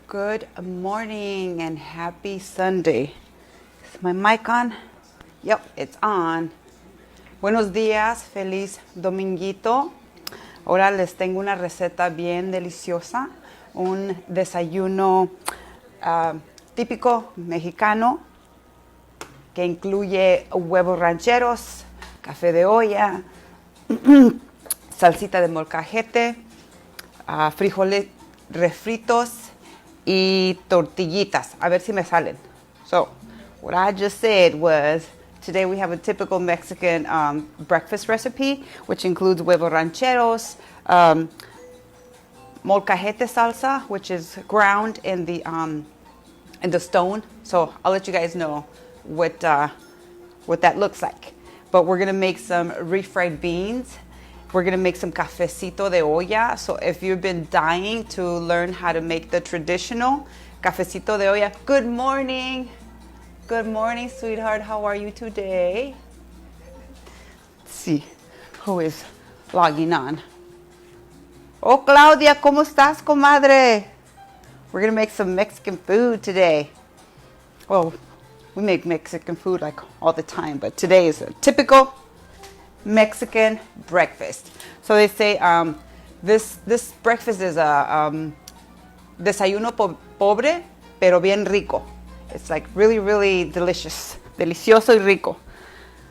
Good morning and happy Sunday. Is my mic on? Yep, it's on. Buenos días, feliz dominguito. Ahora les tengo una receta bien deliciosa, un desayuno típico mexicano que incluye huevos rancheros, café de olla, salsita de molcajete, frijoles refritos y tortillitas. A ver si me salen. So, what I just said was, today we have a typical Mexican breakfast recipe, which includes huevos rancheros, molcajete salsa, which is ground in the stone. So I'll let you guys know what that looks like. But we're gonna make some refried beans. We're gonna make some cafecito de olla. So if you've been dying to learn how to make the traditional cafecito de olla, good morning. Good morning, sweetheart. How are you today? Let's see who is logging on. Oh, Claudia, ¿cómo estás, comadre? We're gonna make some Mexican food today. Well, we make Mexican food like all the time, but today is a typical Mexican breakfast. So they say this breakfast is a desayuno pobre, pero bien rico. It's like really, really delicious. Delicioso y rico.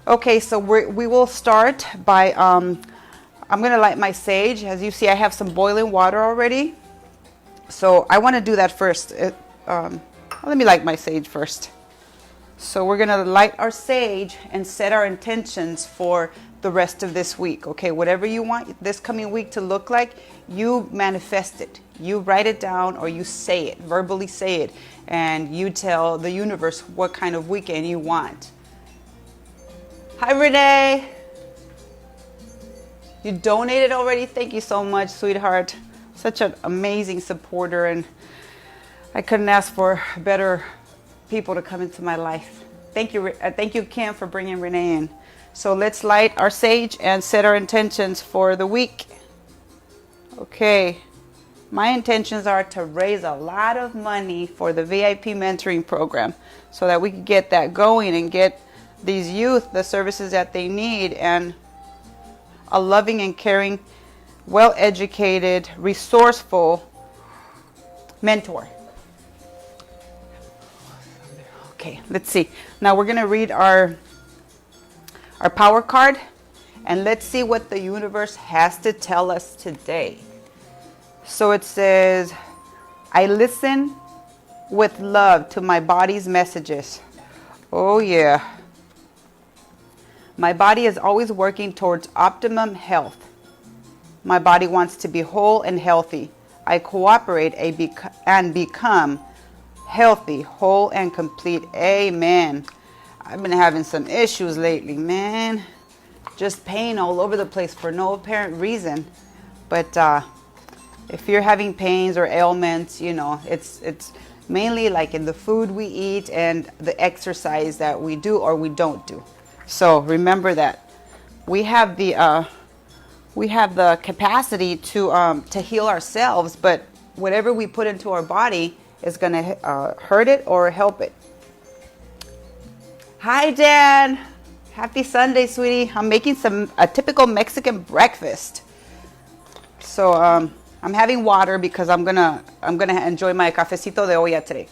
Okay, so we will start by, I'm going to light my sage. As you see, I have some boiling water already. So I want to do that first. Let me light my sage first. So we're going to light our sage and set our intentions for the rest of this week. Okay, whatever you want this coming week to look like, you manifest it. You write it down or you say it, verbally say it, and you tell the universe what kind of weekend you want. Hi, Renee. You donated already? Thank you so much, sweetheart. Such an amazing supporter, and I couldn't ask for better people to come into my life. Thank you, Kim, for bringing Renee in. So let's light our sage and set our intentions for the week. Okay, my intentions are to raise a lot of money for the VIP mentoring program so that we can get that going and get these youth the services that they need and a loving and caring, well-educated, resourceful mentor. Okay, let's see. Now we're going to read our power card, and let's see what the universe has to tell us today. So it says, I listen with love to my body's messages. Oh yeah. My body is always working towards optimum health. My body wants to be whole and healthy. I cooperate and become healthy, whole, and complete. Amen. I've been having some issues lately, man. Just pain all over the place for no apparent reason. But if you're having pains or ailments, you know, it's mainly like in the food we eat and the exercise that we do or we don't do. So remember that we have the capacity to heal ourselves, but whatever we put into our body is going to hurt it or help it. Hi, Dan. Happy Sunday, sweetie. I'm making a typical Mexican breakfast. So I'm having water because I'm gonna enjoy my cafecito de olla today.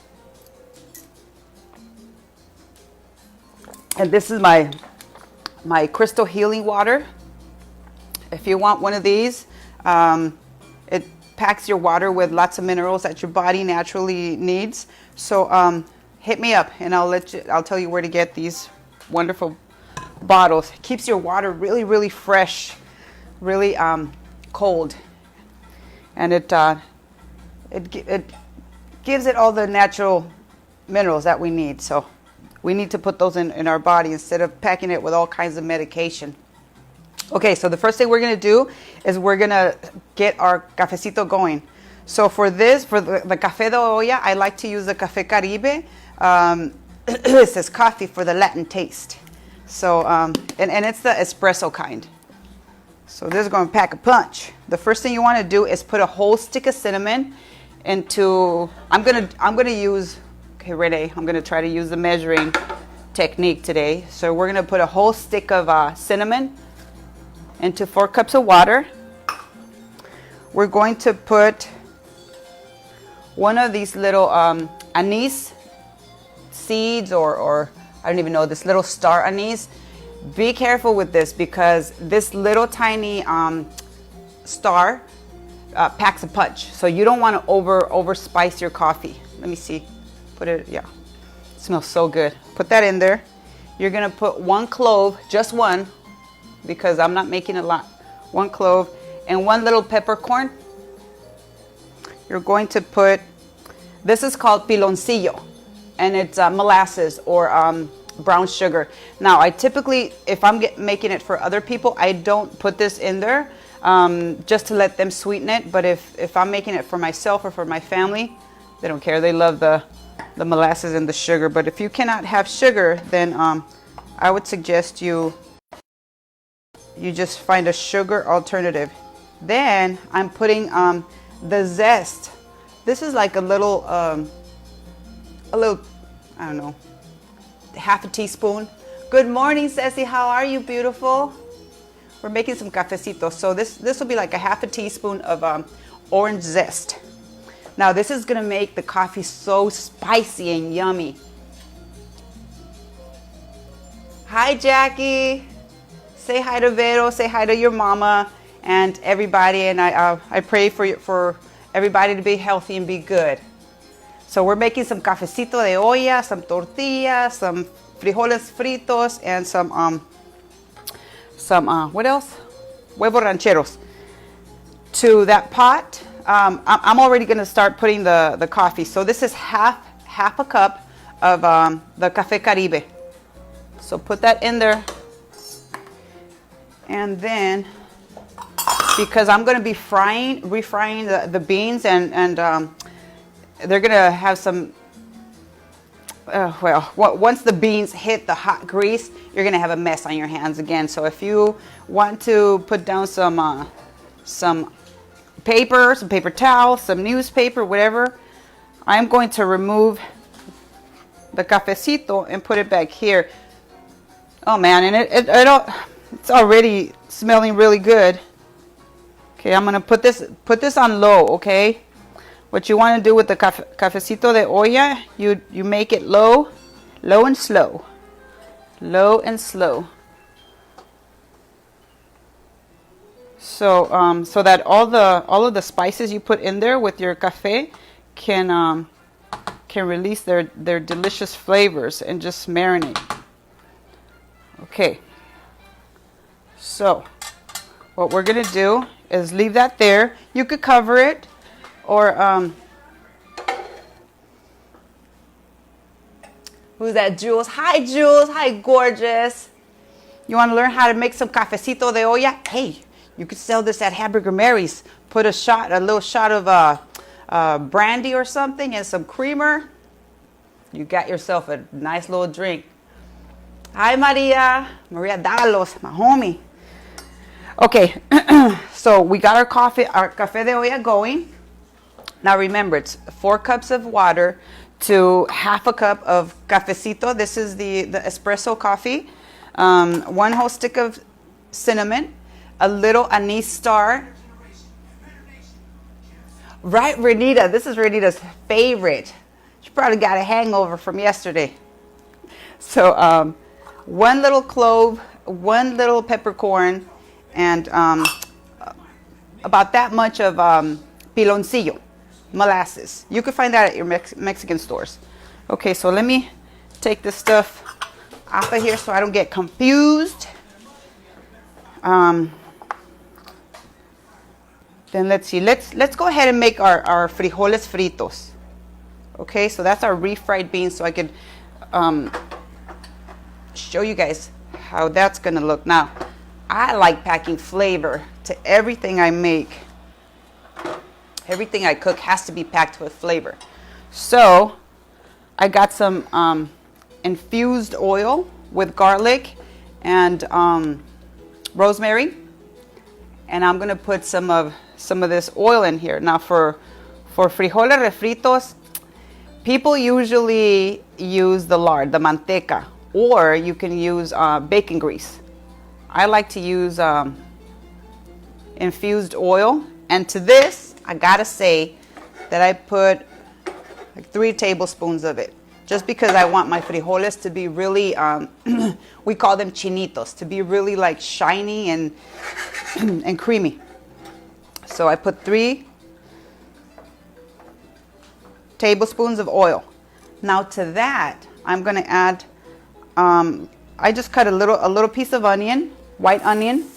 And this is my crystal healing water. If you want one of these, it packs your water with lots of minerals that your body naturally needs. So hit me up and I'll tell you where to get these wonderful bottles. It keeps your water really, really fresh, really cold, and it gives it all the natural minerals that we need. So we need to put those in our body instead of packing it with all kinds of medication. Okay, so the first thing we're going to do is we're going to get our cafecito going. So for the café de olla, I like to use the Café Caribe. It says coffee for the Latin taste. So, and it's the espresso kind. So this is going to pack a punch. The first thing you want to do is put a whole stick of cinnamon into, I'm gonna use, okay, Renee, I'm gonna try to use the measuring technique today. So we're gonna put a whole stick of cinnamon into 4 cups of water. We're going to put one of these little anise seeds, or I don't even know, this little star anise. Be careful with this because this little tiny star packs a punch. So you don't want to over spice your coffee. Let me see. Put it, yeah. It smells so good. Put that in there. You're gonna put 1 clove, just one, because I'm not making a lot. 1 clove and 1 little peppercorn. You're going to put, this is called piloncillo, and it's molasses or brown sugar. Now, I typically, if I'm making it for other people, I don't put this in there just to let them sweeten it. But if I'm making it for myself or for my family, they don't care. They love the molasses and the sugar. But if you cannot have sugar, then I would suggest you just find a sugar alternative. Then I'm putting the zest. This is like a little, I don't know, half a teaspoon. Good morning, Ceci. How are you, beautiful? We're making some cafecitos. So this will be like a half a teaspoon of orange zest. Now this is gonna make the coffee so spicy and yummy. Hi, Jackie. Say hi to Vero. Say hi to your mama and everybody. And I pray for everybody to be healthy and be good. So we're making some cafecito de olla, some tortillas, some frijoles fritos, and some what else? Huevos Rancheros. To that pot, I'm already gonna start putting the coffee. So this is half a cup of the Café Caribe. So put that in there. And then, because I'm gonna be refrying the beans, and they're gonna have some, once the beans hit the hot grease, you're gonna have a mess on your hands again. So if you want to put down some paper, some paper towels, some newspaper, whatever, I'm going to remove the cafecito and put it back here. Oh man, and it's already smelling really good. Okay, I'm gonna put this on low, okay? What you want to do with the cafecito de olla, you make it low and slow. Low and slow. So so that all of the spices you put in there with your cafe can release their delicious flavors and just marinate. Okay. So what we're gonna do is leave that there. You could cover it, or who's that? Jules. Hi, Jules. Hi, gorgeous. You want to learn how to make some cafecito de olla? Hey, you could sell this at Hamburger Mary's. Put a little shot of brandy or something and some creamer. You got yourself a nice little drink. Hi, Maria Davalos, my homie. Okay, so we got our café de olla going. Now remember, it's 4 cups of water to half a cup of cafecito. This is the espresso coffee. 1 whole stick of cinnamon, a little anise star. Right, Renita, this is Renita's favorite. She probably got a hangover from yesterday. So 1 little clove, 1 little peppercorn, and about that much of piloncillo, molasses. You can find that at your Mexican stores. Okay, so let me take this stuff off of here so I don't get confused. Then let's see. Let's go ahead and make our frijoles fritos. Okay, so that's our refried beans. So I could show you guys how that's gonna look. Now, I like packing flavor to everything I make. Everything I cook has to be packed with flavor. So I got some infused oil with garlic and rosemary, and I'm gonna put some of this oil in here. Now for For frijoles refritos, people usually use the lard, the manteca, or you can use bacon grease. I like to use infused oil, and to this, I gotta say that I put like 3 tablespoons of it, just because I want my frijoles to be really, we call them chinitos, to be really like shiny and and creamy. So I put 3 tablespoons of oil. Now to that, I'm gonna add, I just cut a little piece of onion, white onion,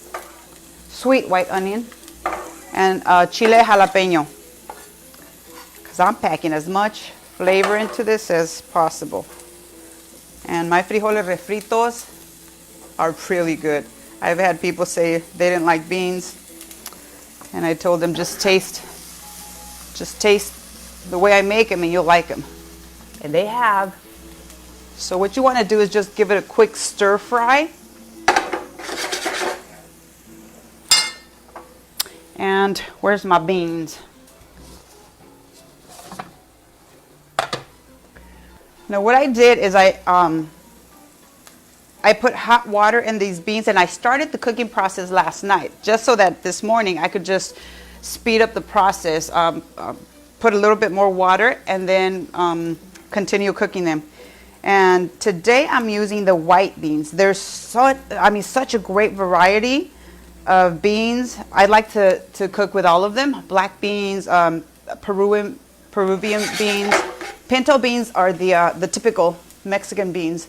sweet white onion, and chile jalapeno, because I'm packing as much flavor into this as possible. And my frijoles refritos are really good. I've had people say they didn't like beans, and I told them just taste the way I make them and you'll like them. And they have. So what you want to do is just give it a quick stir fry. And where's my beans? Now what I did is I put hot water in these beans, and I started the cooking process last night just so that this morning I could just speed up the process, put a little bit more water, and then continue cooking them. And today I'm using the white beans. There's such a great variety of beans. I like to cook with all of them. Black beans, Peruvian beans. Pinto beans are the typical Mexican beans,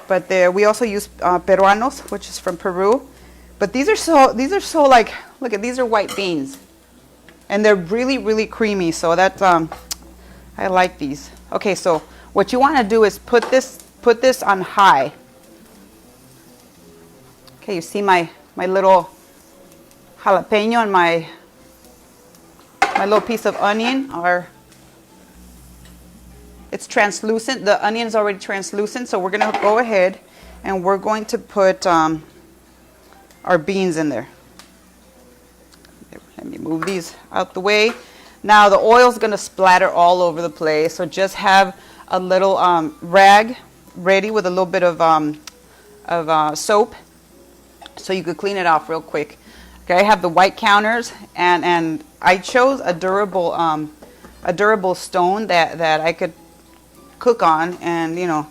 but we also use peruanos, which is from Peru. But these are so like, look at, these are white beans, and they're really, really creamy. So that I like these. Okay, so what you want to do is put this on high. Okay, you see my little jalapeno and my little piece of onion it's translucent. The onion is already translucent, so we're going to go ahead and we're going to put our beans in there. Let me move these out the way. Now the oil is going to splatter all over the place, so just have a little rag ready with a little bit of soap, so you could clean it off real quick. Okay, I have the white counters, and I chose a durable stone that I could cook on, and you know,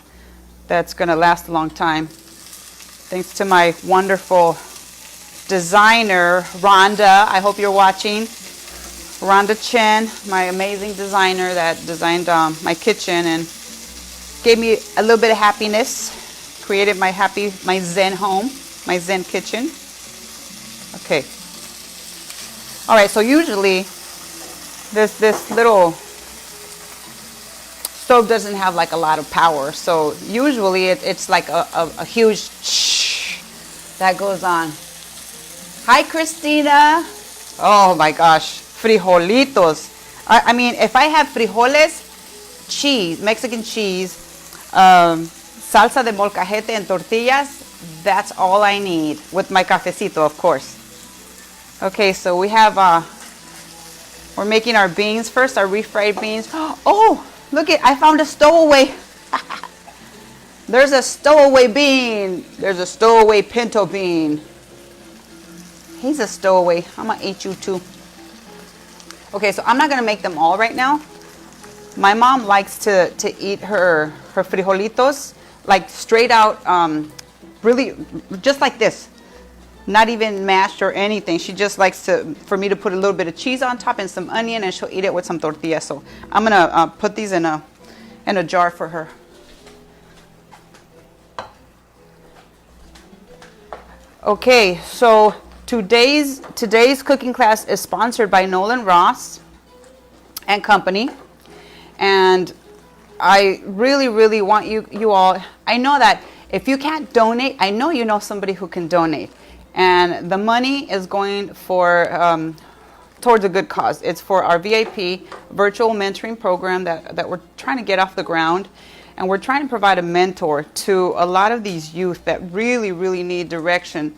that's gonna last a long time. Thanks to my wonderful designer, Rhonda. I hope you're watching. Rhonda Chen, my amazing designer that designed my kitchen and gave me a little bit of happiness, created my Zen home, my Zen kitchen. Okay. All right, so usually this little stove doesn't have like a lot of power, so usually it's like a huge shh that goes on. Hi, Christina. Oh my gosh, frijolitos. I mean, if I have frijoles, cheese, Mexican cheese, salsa de molcajete and tortillas, that's all I need, with my cafecito, of course. Okay, so we have, we're making our beans first, our refried beans. Oh, look I found a stowaway. There's a stowaway bean. There's a stowaway pinto bean. He's a stowaway. I'm gonna eat you too. Okay, so I'm not gonna make them all right now. My mom likes to eat her frijolitos like straight out, really just like this. Not even mashed or anything. She just likes for me to put a little bit of cheese on top and some onion, and she'll eat it with some tortillas. So I'm gonna put these in a jar for her. Okay, so today's cooking class is sponsored by Nolan Ross and Company, and I really want you all. I know that if you can't donate, I know you know somebody who can donate. And the money is going for towards a good cause. It's for our VIP virtual mentoring program that we're trying to get off the ground. And we're trying to provide a mentor to a lot of these youth that really need direction.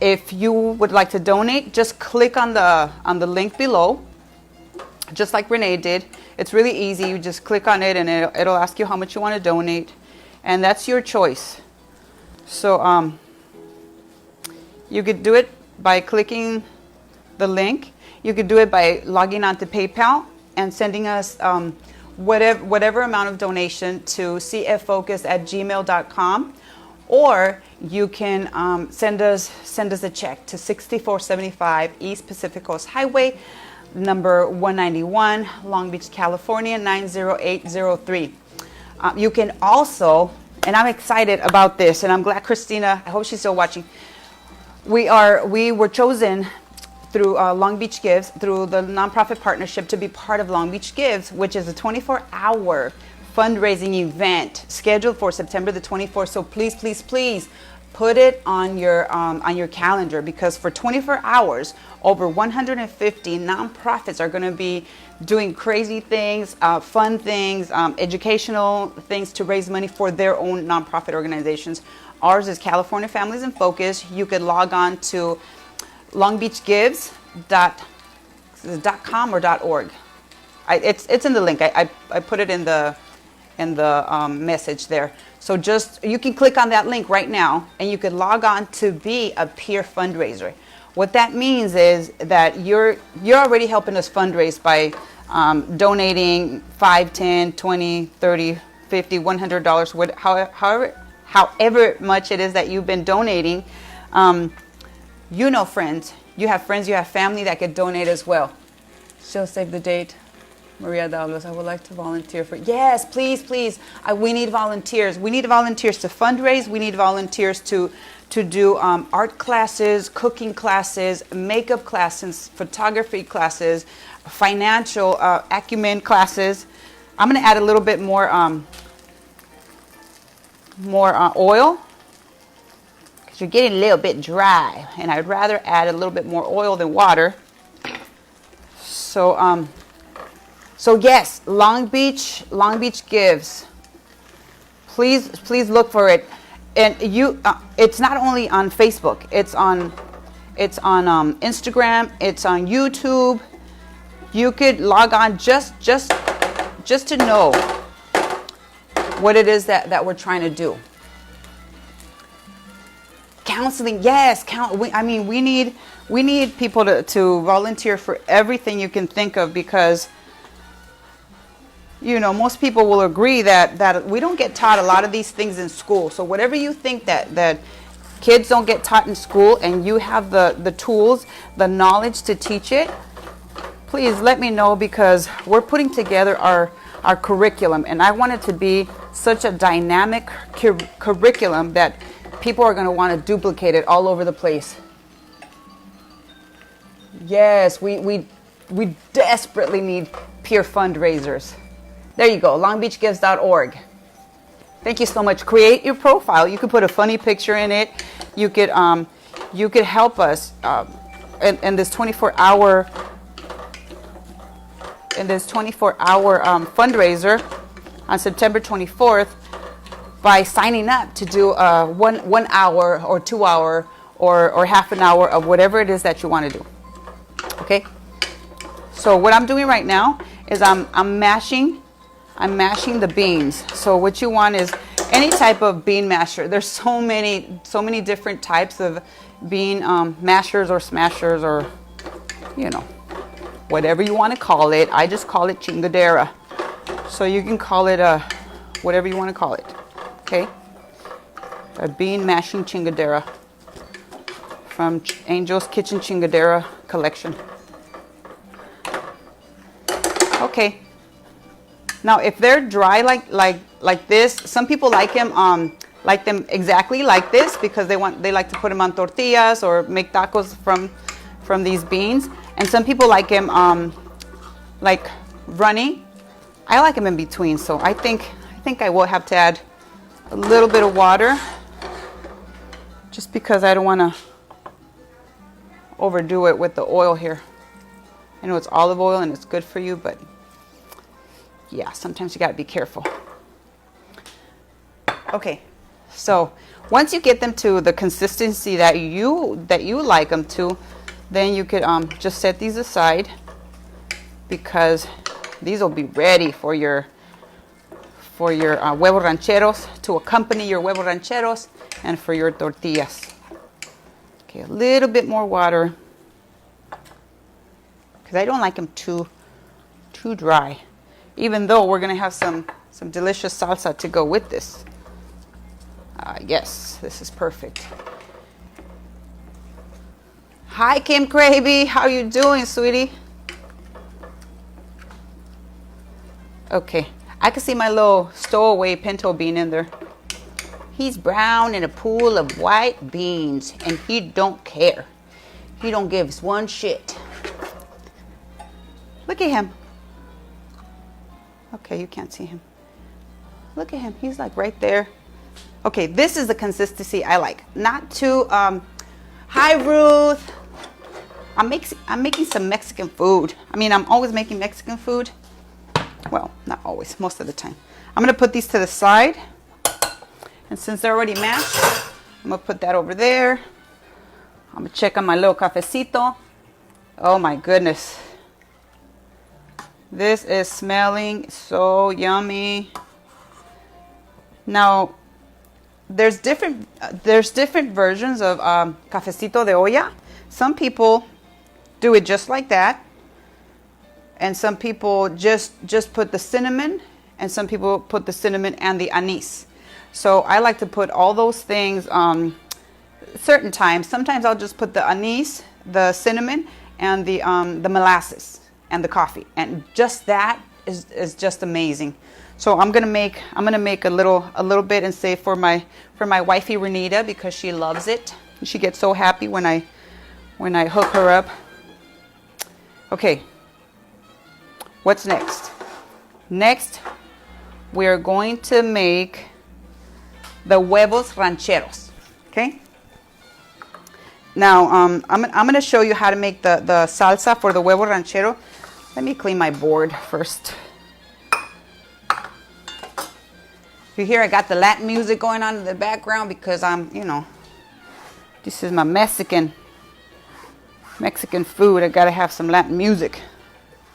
If you would like to donate, just click on the link below. just like Renee did. It's really easy. You just click on it and it'll ask you how much you want to donate, and that's your choice. So you could do it by clicking the link. You could do it by logging on to PayPal and sending us whatever amount of donation to cffocus@gmail.com, or you can send us a check to 6475 East Pacific Coast Highway, number 191, Long Beach, California 90803. You can also, and I'm excited about this, and I'm glad Christina, I hope she's still watching. We were chosen through Long Beach Gives, through the nonprofit partnership, to be part of Long Beach Gives, which is a 24-hour fundraising event scheduled for September the 24th. So please, please, please put it on your calendar, because for 24 hours, over 150 nonprofits are going to be doing crazy things, fun things, educational things to raise money for their own nonprofit organizations. Ours is California Families in Focus. You could log on to longbeachgives.com or .org. It's in the link. I put it in the message there. So just, you can click on that link right now and you could log on to be a peer fundraiser. What that means is that you're already helping us fundraise by donating $5, $10, $20, $30, $50, $100, however much it is that you've been donating. You know, friends, you have family that could donate as well. She'll save the date. Maria Douglas, I would like to volunteer for. Yes, please, please. We need volunteers. We need volunteers to fundraise. We need volunteers to do art classes, cooking classes, makeup classes, photography classes, financial acumen classes. I'm going to add a little bit more oil, because you're getting a little bit dry, and I'd rather add a little bit more oil than water. So yes, Long Beach Gives. Please look for it, and it's not only on Facebook. It's on Instagram. It's on YouTube. You could log on just to know what it is that we're trying to do. Counseling, yes. We need people to volunteer for everything you can think of, because most people will agree that we don't get taught a lot of these things in school. So whatever you think that kids don't get taught in school, and you have the tools, the knowledge to teach it, please let me know, because we're putting together our curriculum, and I want it to be such a dynamic curriculum that people are going to want to duplicate it all over the place. Yes, we desperately need peer fundraisers. There you go, longbeachgives.org. Thank you so much. Create your profile. You could put a funny picture in it. You could help us in this 24-hour fundraiser on September 24th by signing up to do 1 hour or 2 hour or half an hour of whatever it is that you want to do. Okay. So what I'm doing right now is I'm mashing the beans. So what you want is any type of bean masher. There's so many different types of bean mashers or smashers, or whatever you want to call it. I just call it chingadera. So you can call it whatever you want to call it. Okay? A bean mashing chingadera from Angel's Kitchen Chingadera collection. Okay. Now, if they're dry like this, some people like them exactly like this, because they like to put them on tortillas or make tacos from these beans. And some people like them like runny. I like them in between, so I think I will have to add a little bit of water, just because I don't want to overdo it with the oil here. I know it's olive oil and it's good for you, but yeah, sometimes you got to be careful. Okay, so once you get them to the consistency that you like them to, then you could just set these aside. because these will be ready for your huevos rancheros, to accompany your huevos rancheros, and for your tortillas. Okay, a little bit more water, because I don't like them too dry, even though we're gonna have some delicious salsa to go with this. Yes, this is perfect. Hi, Kim Cravey. How you doing, sweetie? Okay, I can see my little stowaway pinto bean in there. He's brown in a pool of white beans, and he don't care. He don't give one shit. Look at him. Okay, you can't see him. Look at him. He's like right there. Okay, this is the consistency I like. Not too, hi, Ruth. I'm making some Mexican food. I mean, I'm always making Mexican food. Well, not always, most of the time. I'm gonna put these to the side. And since they're already mashed, I'm gonna put that over there. I'm gonna check on my little cafecito. Oh my goodness. This is smelling so yummy. Now, there's different versions of cafecito de olla. Some people do it just like that, and some people just put the cinnamon, and some people put the cinnamon and the anise. So I like to put all those things certain times. Sometimes I'll just put the anise, the cinnamon, and the molasses and the coffee, and just that is just amazing. So I'm gonna make a little bit and save for my wifey Renita, because she loves it. She gets so happy when I hook her up. Okay, what's next? Next, we're going to make the huevos rancheros. Okay. Now I'm gonna show you how to make the salsa for the huevo ranchero. Let me clean my board first. You hear I got the Latin music going on in the background because this is my Mexican food. I gotta have some Latin music,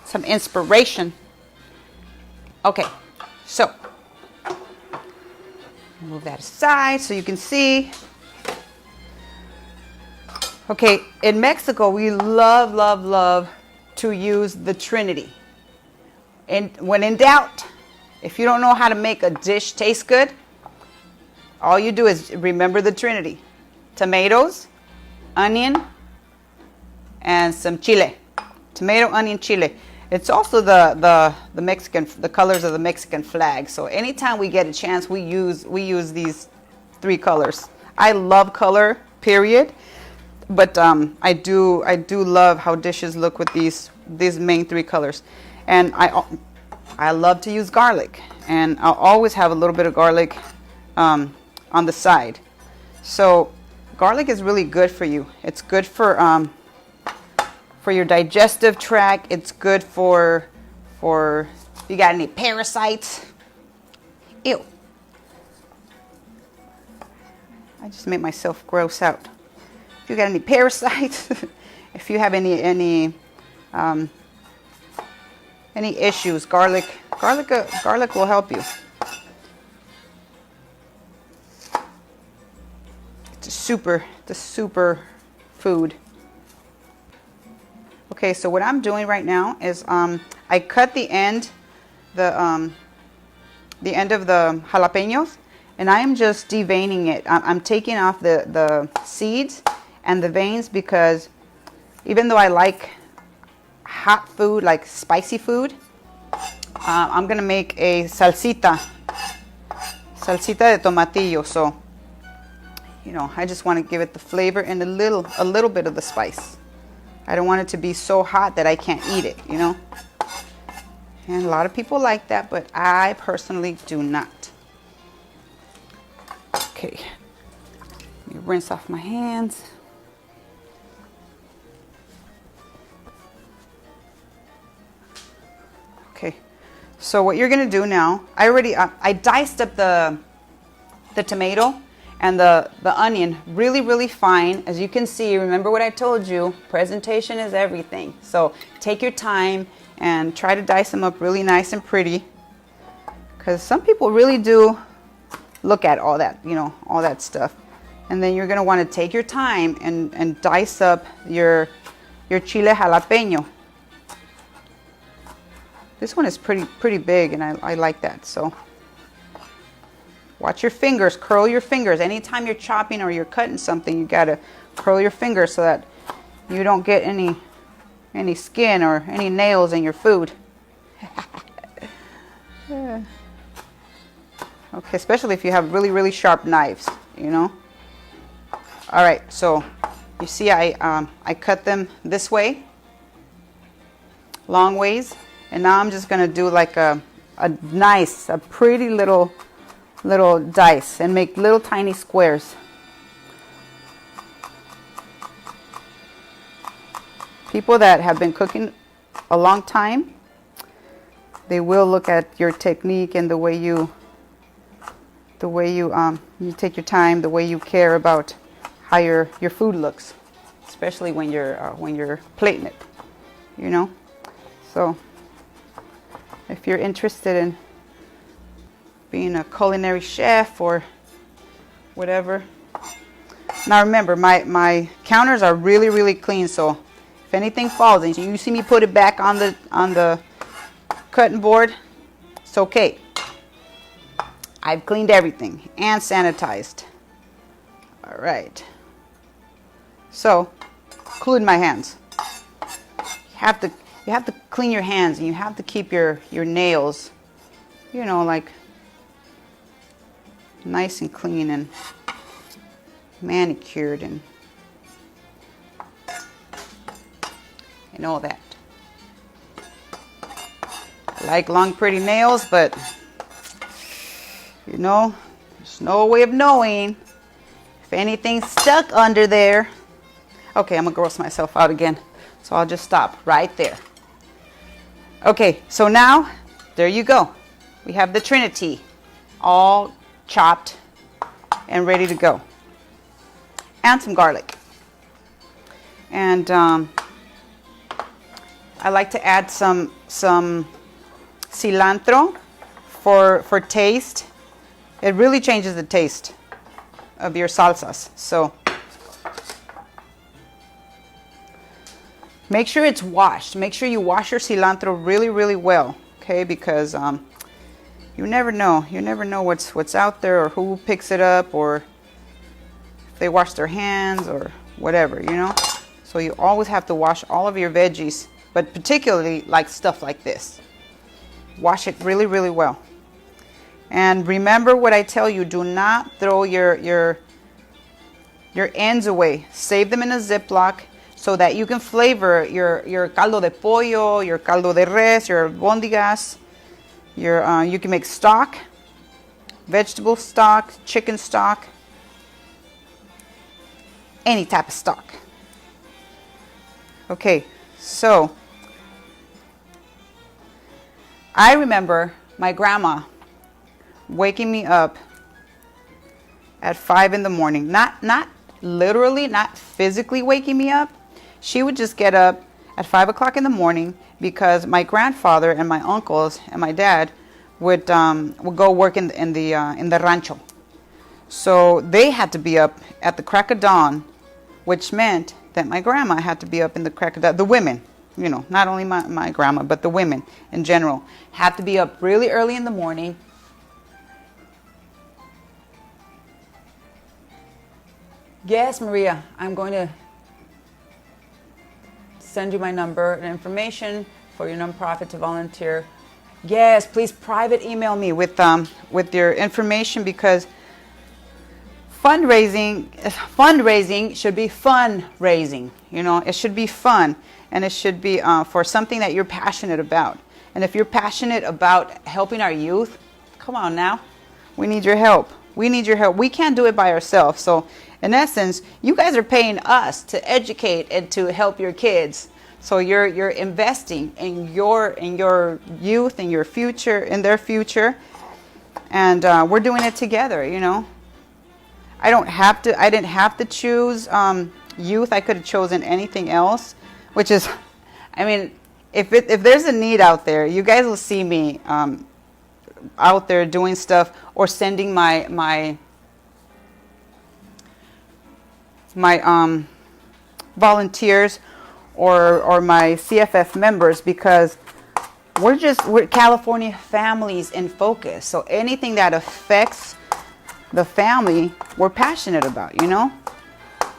some inspiration. Okay, so move that aside so you can see. Okay, in Mexico we love to use the Trinity. And when in doubt, if you don't know how to make a dish taste good, all you do is remember the Trinity: tomatoes, onion, and some chile. Tomato, onion, chile. It's also the colors of the Mexican flag. So anytime we get a chance, we use these three colors. I love color, period. But I do love how dishes look with these main three colors. And I love to use garlic, and I'll always have a little bit of garlic on the side. So garlic is really good for you. It's good for your digestive tract. It's good for if you got any parasites. Ew. I just made myself gross out. If you got any parasites, if you have any issues, garlic will help you. It's a super food. Okay, so what I'm doing right now is I cut the end of the jalapenos, and I am just deveining it. I'm taking off the seeds and the veins, because even though I like hot food, like spicy food, I'm gonna make a salsita de tomatillo. So I just want to give it the flavor and a little bit of the spice. I don't want it to be so hot that I can't eat it, And a lot of people like that, but I personally do not. Okay, let me rinse off my hands. Okay, so what you're gonna do now, I diced up the tomato, and the onion really, really fine. As you can see, remember what I told you, presentation is everything. So take your time and try to dice them up really nice and pretty, because some people really do look at all that, you know, all that stuff. And then you're gonna wanna take your time and dice up your chile jalapeno. This one is pretty big, and I like that. So watch your fingers, curl your fingers. Anytime you're chopping or you're cutting something, you gotta curl your fingers so that you don't get any skin or any nails in your food. Yeah. Okay, especially if you have really, really sharp knives, you know. All right, so you see I cut them this way, long ways, and now I'm just gonna do like a pretty little dice and make little tiny squares. People that have been cooking a long time, they will look at your technique and the way you take your time, the way you care about how your food looks, especially when you're plating it, you know. So if you're interested in being a culinary chef or whatever. Now remember, my counters are really, really clean, so if anything falls and you see me put it back on the cutting board, it's okay. I've cleaned everything and sanitized. All right. So, including my hands. You have to clean your hands, and you have to keep your nails, you know, like nice and clean and manicured and all that. I like long, pretty nails, but you know, there's no way of knowing if anything's stuck under there. Okay, I'm gonna gross myself out again, so I'll just stop right there. Okay, so now, there you go. We have the Trinity all chopped and ready to go. And some garlic. And I like to add some cilantro for taste. It really changes the taste of your salsas. So make sure it's washed. Make sure you wash your cilantro really, really well, okay? Because you never know. You never know what's out there or who picks it up or if they wash their hands or whatever, you know? So you always have to wash all of your veggies, but particularly like stuff like this. Wash it really, really well. And remember what I tell you, do not throw your ends away. Save them in a Ziploc so that you can flavor your caldo de pollo, your caldo de res, your albóndigas. You can make stock, vegetable stock, chicken stock, any type of stock. Okay, so I remember my grandma waking me up at 5 in the morning. Not literally, not physically waking me up. She would just get up at 5 o'clock in the morning because my grandfather and my uncles and my dad would go work in the rancho. So they had to be up at the crack of dawn, which meant that my grandma had to be up in the crack of dawn. The women, you know, not only my grandma, but the women in general, had to be up really early in the morning. Yes, Maria, I'm going to send you my number and information for your nonprofit to volunteer. Yes, please private email me with your information, because fundraising should be fundraising. You know, it should be fun, and it should be for something that you're passionate about. And if you're passionate about helping our youth, come on now, we need your help. We need your help. We can't do it by ourselves. So in essence, you guys are paying us to educate and to help your kids. So you're investing in your youth, in your future, in their future, and we're doing it together. You know, I didn't have to choose youth. I could have chosen anything else, which is, I mean, if there's a need out there, you guys will see me out there doing stuff or sending my volunteers or my CFF members, because we're California families in focus. So anything that affects the family, we're passionate about, you know.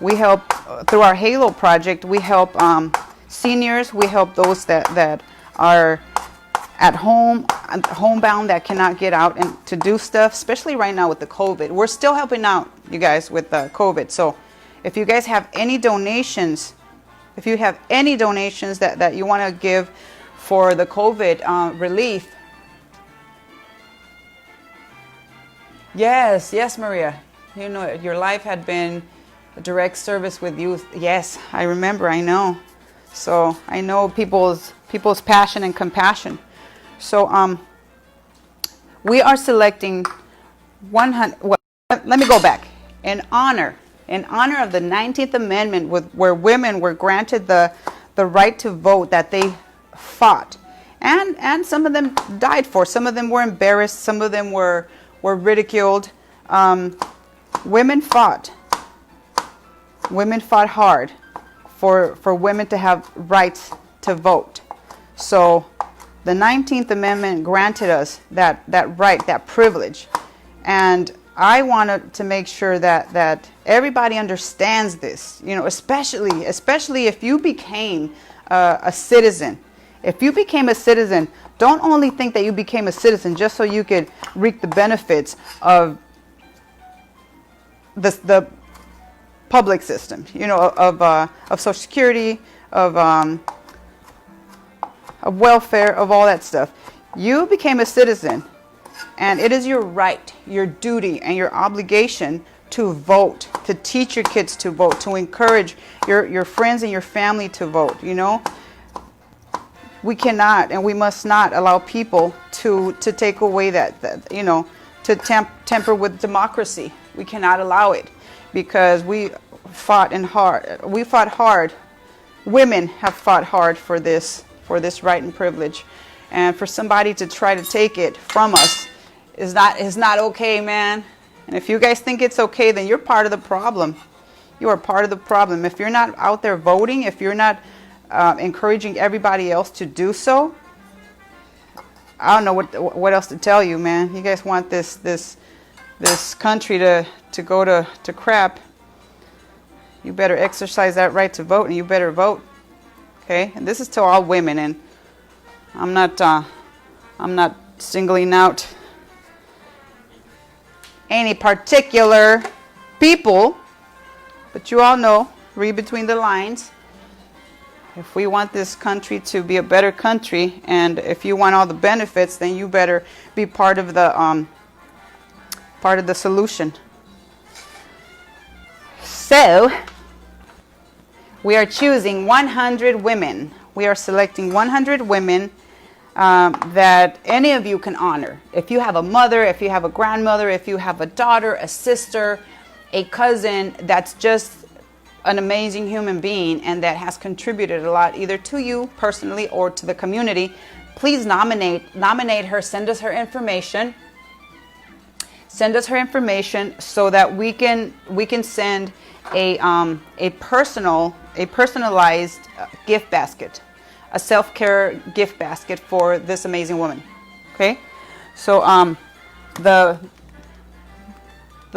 We help through our Halo project. We help seniors. We help those that are at home, homebound, that cannot get out and to do stuff, especially right now with the COVID. We're still helping out you guys with the COVID. So if you guys have any donations, that you want to give for the COVID relief. Yes, Maria. You know, your life had been a direct service with youth. Yes, I remember. I know. So I know people's passion and compassion. So we are selecting 100. Well, let me go back. In honor of the 19th Amendment, where women were granted the right to vote that they fought, and some of them died for. Some of them were embarrassed. Some of them were ridiculed. Women fought hard for women to have rights to vote. So the 19th Amendment granted us that right, that privilege. And I wanted to make sure that everybody understands this, you know, especially if you became a citizen. If you became a citizen, don't only think that you became a citizen just so you could reap the benefits of the public system, you know, of Social Security, of welfare, of all that stuff. You became a citizen, and it is your right, your duty, and your obligation to vote, to teach your kids to vote, to encourage your friends and your family to vote, you know. We cannot and we must not allow people to take away that you know, to temper with democracy. We cannot allow it, because we fought hard. Women have fought hard for this right and privilege, and for somebody to try to take it from us is not okay, man. And if you guys think it's okay, then you're part of the problem. You are part of the problem. If you're not out there voting, if you're not encouraging everybody else to do so, I don't know what else to tell you, man. You guys want this country to go to crap. You better exercise that right to vote, and you better vote. Okay? And this is to all women, and I'm not singling out any particular people, but you all know, read between the lines. If we want this country to be a better country, and if you want all the benefits, then you better be part of the solution. So we are choosing 100 women. We are selecting 100 women that any of you can honor. If you have a mother, if you have a grandmother, if you have a daughter, a sister, a cousin that's just an amazing human being and that has contributed a lot, either to you personally or to the community, please nominate her. Send us her information. Send us her information so that we can send a personalized gift basket, a self-care gift basket for this amazing woman. Okay, so the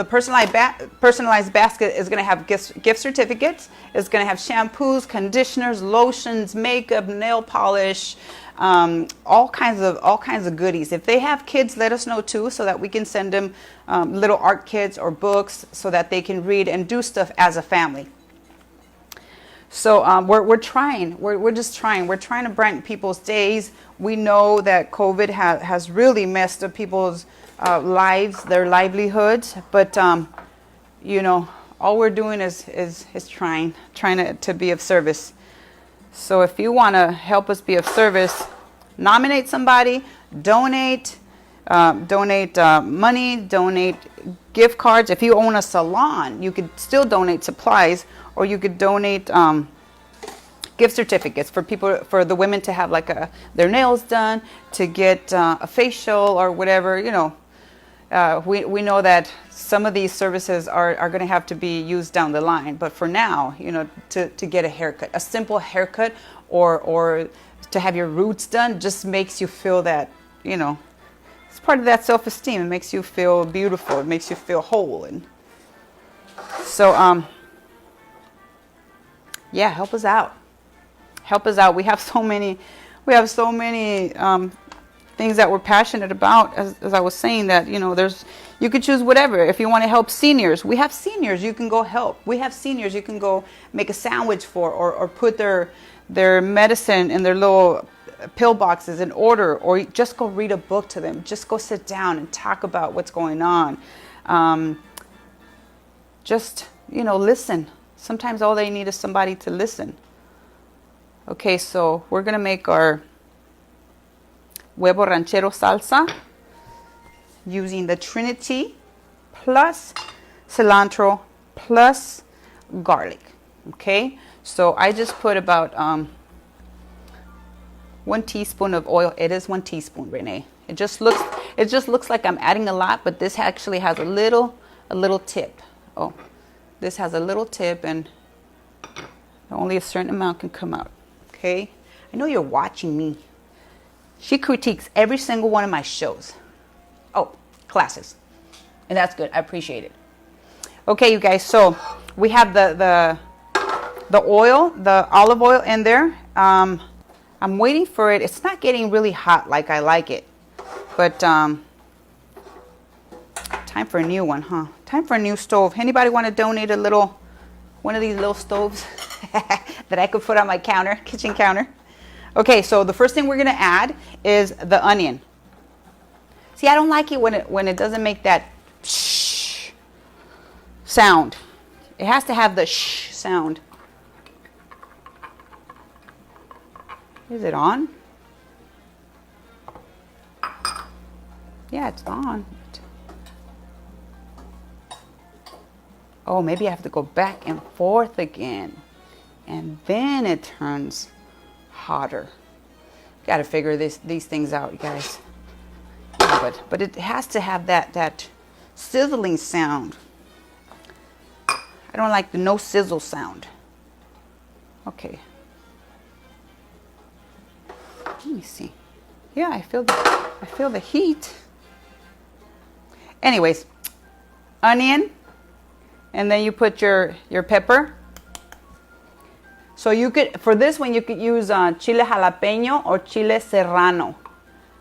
personalized basket is going to have gift certificates. It's going to have shampoos, conditioners, lotions, makeup, nail polish, all kinds of goodies. If they have kids, let us know too, so that we can send them little art kits or books so that they can read and do stuff as a family. So we're trying. We're just trying. We're trying to brighten people's days. We know that COVID has really messed up people's lives, their livelihoods, but you know, all we're doing is trying to be of service. So if you want to help us be of service, nominate somebody, donate money, donate gift cards. If you own a salon, you could still donate supplies, or you could donate gift certificates for people, for the women to have like their nails done, to get a facial or whatever. You know, we know that some of these services are going to have to be used down the line, but for now, you know, to get a haircut, a simple haircut, or to have your roots done, just makes you feel that, you know, it's part of that self-esteem. It makes you feel beautiful. It makes you feel whole. And so, yeah, help us out. Help us out. We have so many things that we're passionate about. As I was saying, that, you know, you could choose whatever. If you want to help seniors, we have seniors you can go help. We have seniors you can go make a sandwich for, or put their medicine in their little pill boxes in order, or just go read a book to them. Just go sit down and talk about what's going on. Just, you know, listen. Sometimes all they need is somebody to listen. Okay, so we're going to make our Huevos Rancheros salsa using the Trinity plus cilantro plus garlic. Okay, so I just put about 1 teaspoon of oil. It is 1 teaspoon, Renee. It just looks like I'm adding a lot, but this actually has a little tip. Oh, this has a little tip, and only a certain amount can come out. Okay, I know you're watching me. She critiques every single one of my shows. Oh, classes, and that's good. I appreciate it. Okay, you guys. So we have the oil, the olive oil in there. I'm waiting for it. It's not getting really hot like I like it, but time for a new one, huh? Time for a new stove. Anybody want to donate one of these little stoves that I could put on my counter, kitchen counter? Okay, so the first thing we're gonna add is the onion. See, I don't like it when it doesn't make that shh sound. It has to have the shh sound. Is it on? Yeah, it's on. Oh, maybe I have to go back and forth again, and then it turns hotter. Got to figure these things out, you guys. Yeah, but it has to have that sizzling sound. I don't like the no sizzle sound. Okay. Let me see. Yeah, I feel the heat. Anyways, onion, and then you put your pepper. So you could, for this one, you could use chile jalapeno or chile serrano.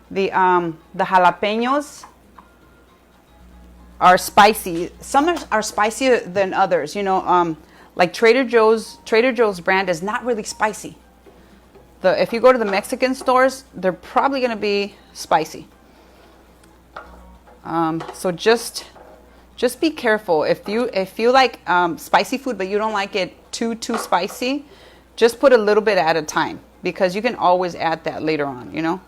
The jalapenos are spicy. Some are spicier than others. You know, like Trader Joe's brand is not really spicy. If you go to the Mexican stores, they're probably going to be spicy. So just be careful. If you like spicy food, but you don't like it too spicy, just put a little bit at a time, because you can always add that later on, you know.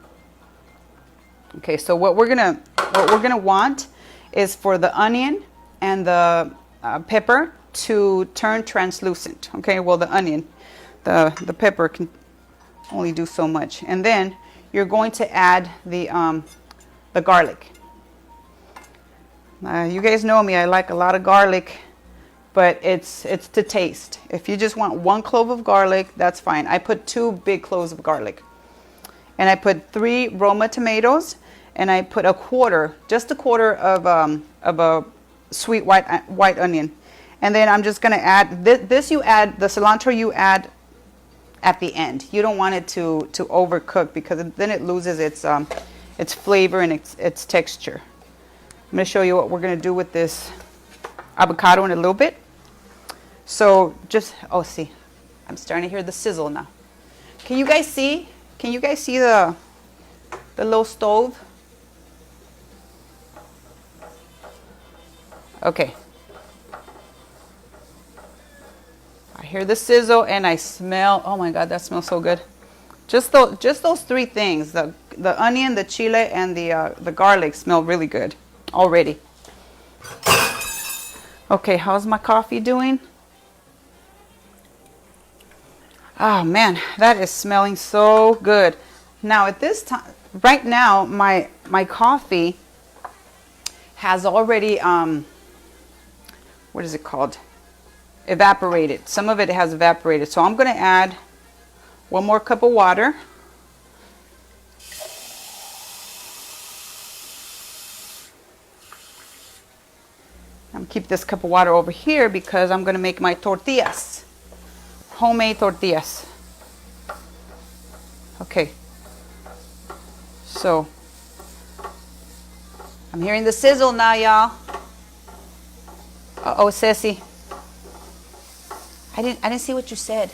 Okay, so what we're gonna want is for the onion and the pepper to turn translucent. Okay, well, the onion, the pepper can only do so much, and then you're going to add the garlic. You guys know me, I like a lot of garlic, but it's to taste. If you just want 1 clove of garlic, that's fine. I put 2 big cloves of garlic, and I put 3 Roma tomatoes, and I put just a quarter of a sweet white onion, and then I'm just gonna add this. You add the cilantro. You add at the end. You don't want it to overcook, because then it loses its flavor and its texture. I'm going to show you what we're going to do with this avocado in a little bit. So see, I'm starting to hear the sizzle now. Can you guys see? Can you guys see the little stove? Okay. I hear the sizzle and I smell, oh my God, that smells so good. Just those 3 things, the onion, the chile, and the garlic smell really good already. Okay, how's my coffee doing? Oh man, that is smelling so good. Now at this time, right now, my coffee has already, what is it called? Evaporated. Some of it has evaporated. So I'm going to add 1 more cup of water. I'm going to keep this cup of water over here because I'm going to make my tortillas. Homemade tortillas. Okay. So, I'm hearing the sizzle now, y'all. Uh-oh, Ceci. I didn't see what you said.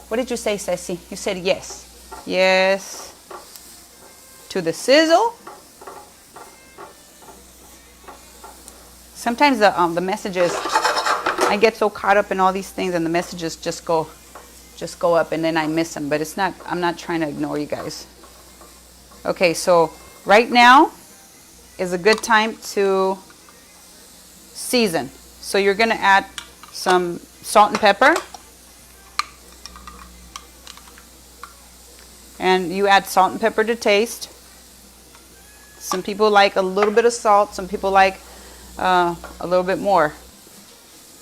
What did you say, Ceci? You said yes. Yes. To the sizzle. Sometimes the messages, I get so caught up in all these things and the messages just go up and then I miss them. But it's not, I'm not trying to ignore you guys. Okay, so right now is a good time to season. So you're going to add some salt and pepper. And you add salt and pepper to taste. Some people like a little bit of salt. Some people like a little bit more.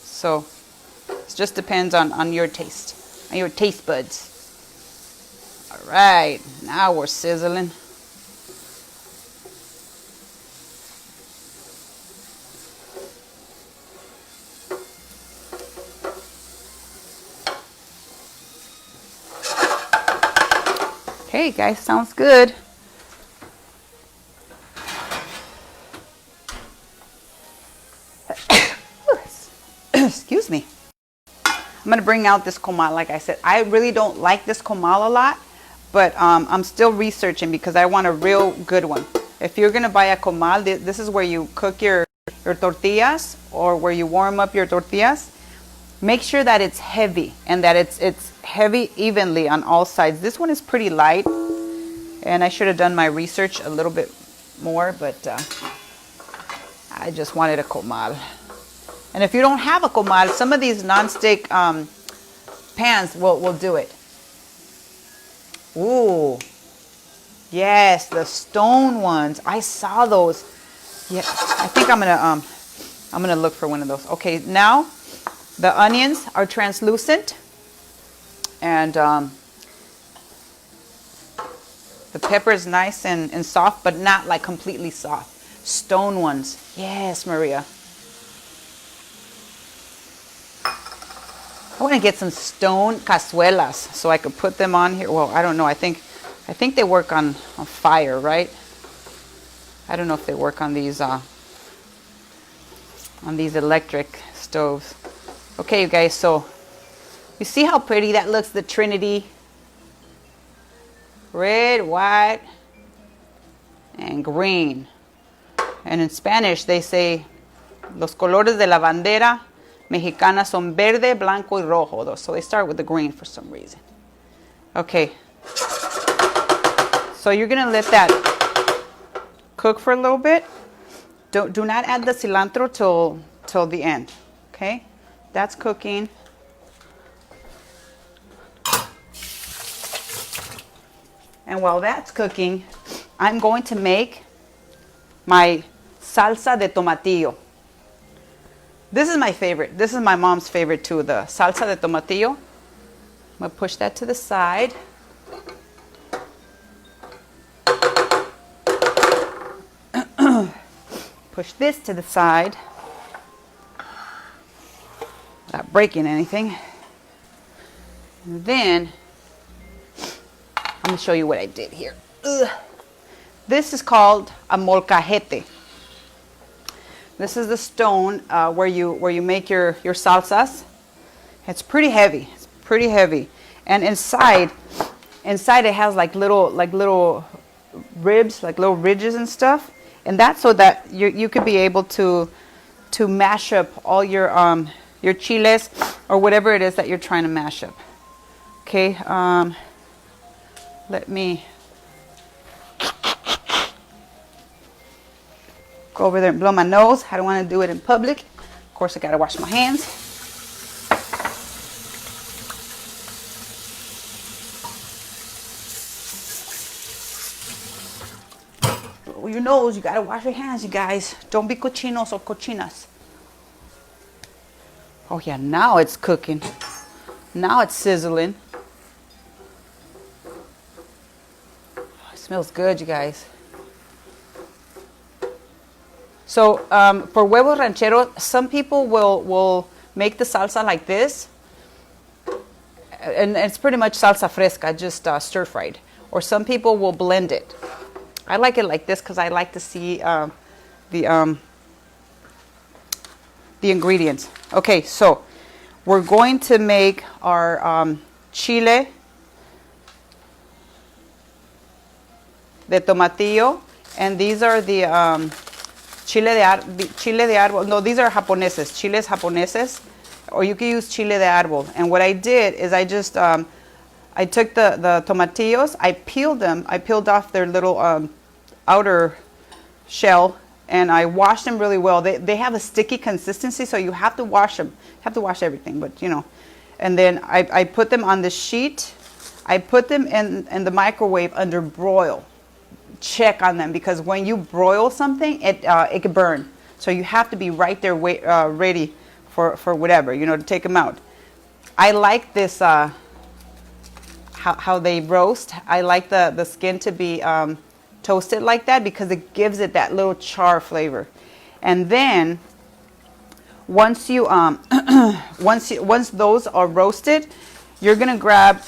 So it just depends on your taste, on your taste buds. All right, now we're sizzling. Okay, guys, sounds good. Excuse me. I'm going to bring out this comal. Like I said, I really don't like this comal a lot, but I'm still researching because I want a real good one. If you're going to buy a comal, this is where you cook your tortillas or where you warm up your tortillas. Make sure that it's heavy and that it's heavy evenly on all sides. This one is pretty light, and I should have done my research a little bit more, but I just wanted a comal. And if you don't have a comal, some of these non-stick pans will do it. Ooh, yes, the stone ones. I saw those. Yeah, I think I'm gonna look for one of those. Okay, now the onions are translucent, and the pepper is nice and soft, but not like completely soft. Stone ones. Yes, Maria. I want to get some stone cazuelas so I could put them on here. Well, I don't know. I think they work on fire, right? I don't know if they work on these electric stoves. Okay, you guys. So you see how pretty that looks? The Trinity. Red, white, and green. And in Spanish, they say los colores de la bandera mexicana son verde, blanco, y rojo. So they start with the green for some reason. Okay. So you're going to let that cook for a little bit. Do not add the cilantro till the end. Okay? That's cooking. And while that's cooking, I'm going to make my salsa de tomatillo. This is my favorite. This is my mom's favorite too, the salsa de tomatillo. I'm going to push that to the side. Push this to the side without breaking anything. And then I'm going to show you what I did here. Ugh. This is called a molcajete. This is the stone where you make your salsas. It's pretty heavy. It's pretty heavy. And inside it has like little ribs, like little ridges and stuff. And that's so that you could be able to mash up all your chiles or whatever it is that you're trying to mash up. Okay. Let me go over there and blow my nose. I don't want to do it in public. Of course, I gotta wash my hands. Your nose, you gotta wash your hands, you guys. Don't be cochinos or cochinas. Oh yeah, now it's cooking. Now it's sizzling. Oh, it smells good, you guys. So for huevos rancheros, some people will make the salsa like this. And it's pretty much salsa fresca, just stir-fried. Or some people will blend it. I like it like this because I like to see the ingredients. Okay, so we're going to make our chile de tomatillo, and these are the chile de árbol. No, these are japoneses, chiles japoneses, or you can use chile de árbol. And what I did is I just I took the tomatillos, I peeled them, I peeled off their little outer shell, and I washed them really well. They have a sticky consistency, so you have to wash them. You have to wash everything, but you know. And then I put them on the sheet. I put them in the microwave under broil. Check on them, because when you broil something, it can burn. So you have to be right there ready for whatever, you know, to take them out. I like this, how they roast. I like the skin to be toasted like that because it gives it that little char flavor. And then once you once those are roasted, you're gonna grab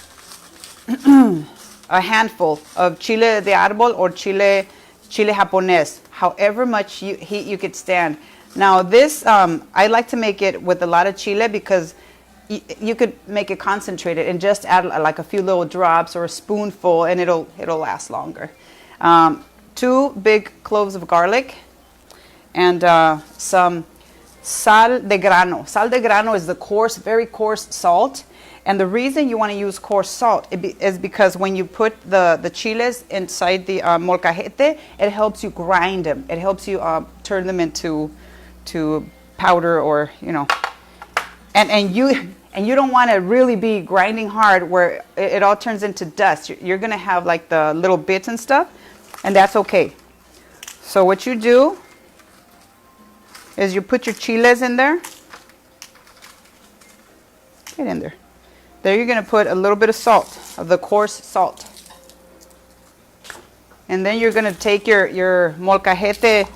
a handful of chile de árbol or chile japonés, however much heat you could stand. Now this I like to make it with a lot of chile because you could make it concentrated and just add like a few little drops or a spoonful, and it'll last longer. 2 big cloves of garlic, and some sal de grano. Sal de grano is the coarse, very coarse salt. And the reason you want to use coarse salt is because when you put the chiles inside the molcajete, it helps you grind them. It helps you turn them into powder, or you know. And you don't want to really be grinding hard where it all turns into dust. You're gonna have like the little bits and stuff, and that's okay. So what you do is you put your chiles in there. Get in there. There you're gonna put a little bit of salt, of the coarse salt. And then you're gonna take your molcajete,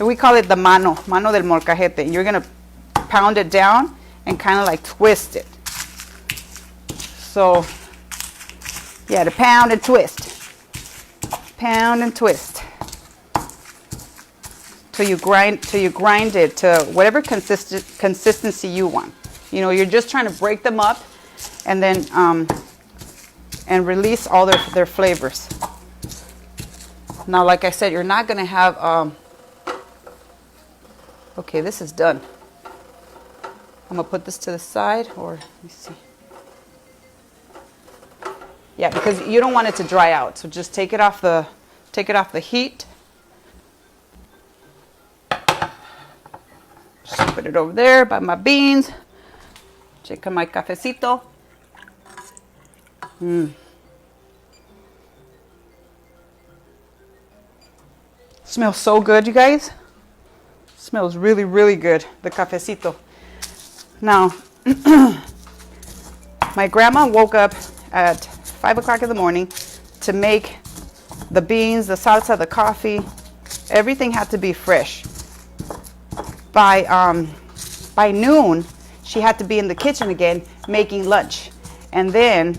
we call it the mano del molcajete. And you're gonna pound it down and kind of like twist it. So yeah, to pound and twist. Pound and twist. Till you grind it to whatever consistency you want. You know, you're just trying to break them up and then and release all their flavors. Now, like I said, you're not gonna have okay, this is done. I'm gonna put this to the side, or let me see. Yeah, because you don't want it to dry out. So just take it off the heat. Just put it over there by my beans. Check my cafecito. Smells so good, you guys. Smells really, really good, the cafecito. Now, my grandma woke up at 5 o'clock in the morning to make the beans, the salsa, the coffee. Everything had to be fresh. By noon, she had to be in the kitchen again making lunch. And then,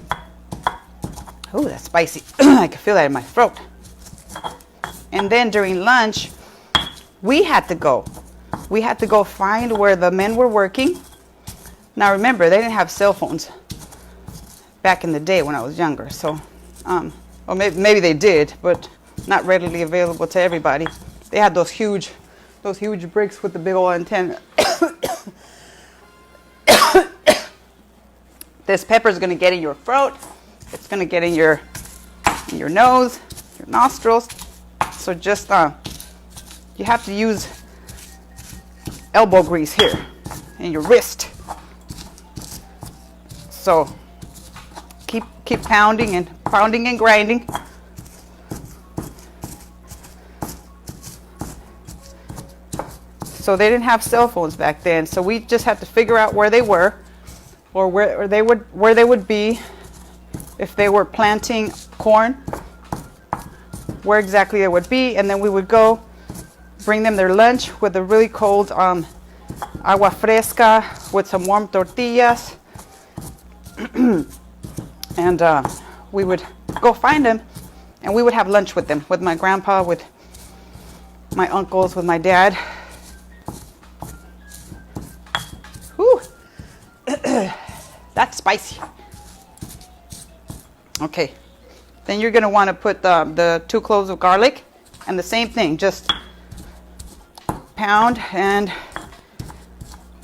oh, that's spicy. I can feel that in my throat. And then during lunch, we had to go. We had to go find where the men were working. Now remember, they didn't have cell phones back in the day when I was younger. So, or maybe they did, but not readily available to everybody. They had those huge bricks with the big old antenna. This pepper is going to get in your throat. It's going to get in your nose, your nostrils. So just you have to use elbow grease here. in your wrist. So keep pounding and grinding. So they didn't have cell phones back then, so we just had to figure out where they were, or where they would be if they were planting corn, where exactly they would be, and then we would go bring them their lunch with a really cold agua fresca with some warm tortillas. And we would go find them, and we would have lunch with them, with my grandpa, with my uncles, with my dad. Whew. That's spicy. Okay, then you're going to want to put the 2 cloves of garlic, and the same thing, just pound and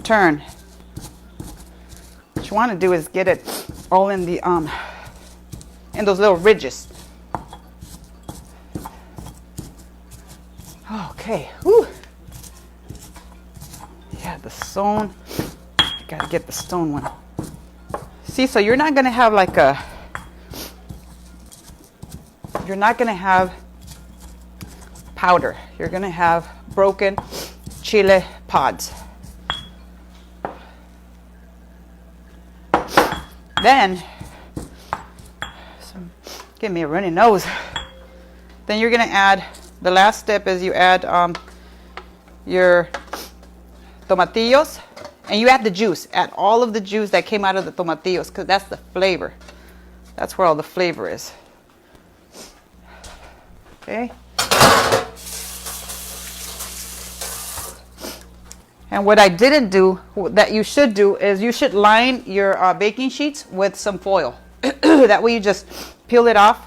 turn. What you want to do is get it all in the in those little ridges. Okay. Whew. Yeah, the stone. You gotta get the stone one. See, so you're not gonna have like a. You're not gonna have powder. You're gonna have broken chile pods. Then, give me a runny nose. Then you're gonna add, the last step is you add your tomatillos, and you add the juice. Add all of the juice that came out of the tomatillos, because that's the flavor. That's where all the flavor is. Okay. And what I didn't do, that you should do, is you should line your baking sheets with some foil. That way you just peel it off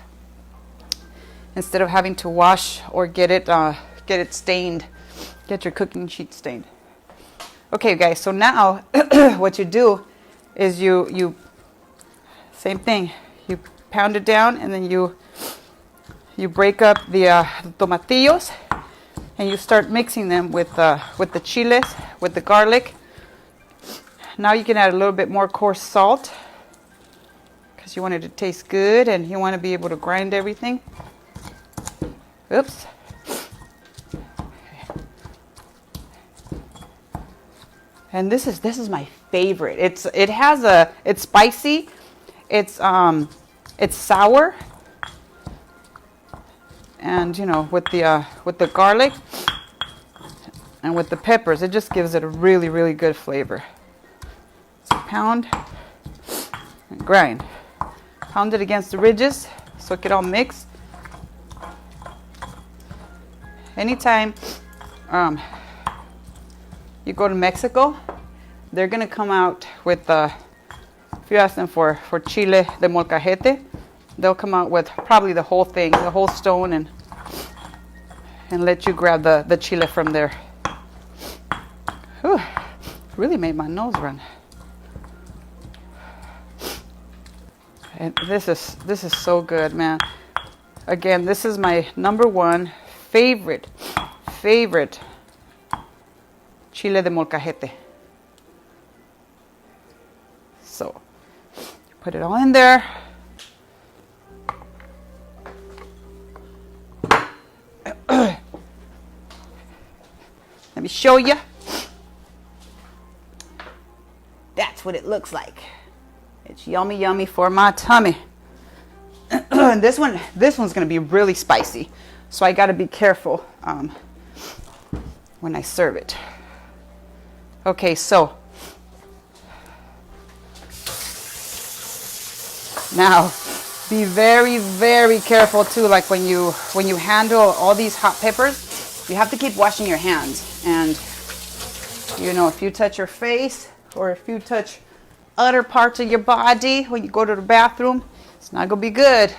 instead of having to wash or get it stained, get your cooking sheet stained. Okay, guys, so now what you do is you same thing. You pound it down, and then you break up the tomatillos. And you start mixing them with the chiles, with the garlic. Now you can add a little bit more coarse salt, because you want it to taste good, and you want to be able to grind everything. Oops. And this is my favorite. It's spicy. It's sour. And you know, with the garlic and with the peppers, it just gives it a really, really good flavor. So pound and grind. Pound it against the ridges so it can all mix. Anytime you go to Mexico, they're gonna come out with if you ask them for chile de molcajete, they'll come out with probably the whole thing, the whole stone, and let you grab the chile from there. Whew, really made my nose run. And this is so good, man. Again, this is my #1 favorite chile de molcajete. So put it all in there. Let me show you. That's what it looks like. It's yummy, yummy for my tummy. And this one's gonna be really spicy, so I gotta be careful when I serve it. Okay, so now be very, very careful too. Like when you handle all these hot peppers, you have to keep washing your hands. And you know, if you touch your face, or if you touch other parts of your body when you go to the bathroom, it's not gonna be good.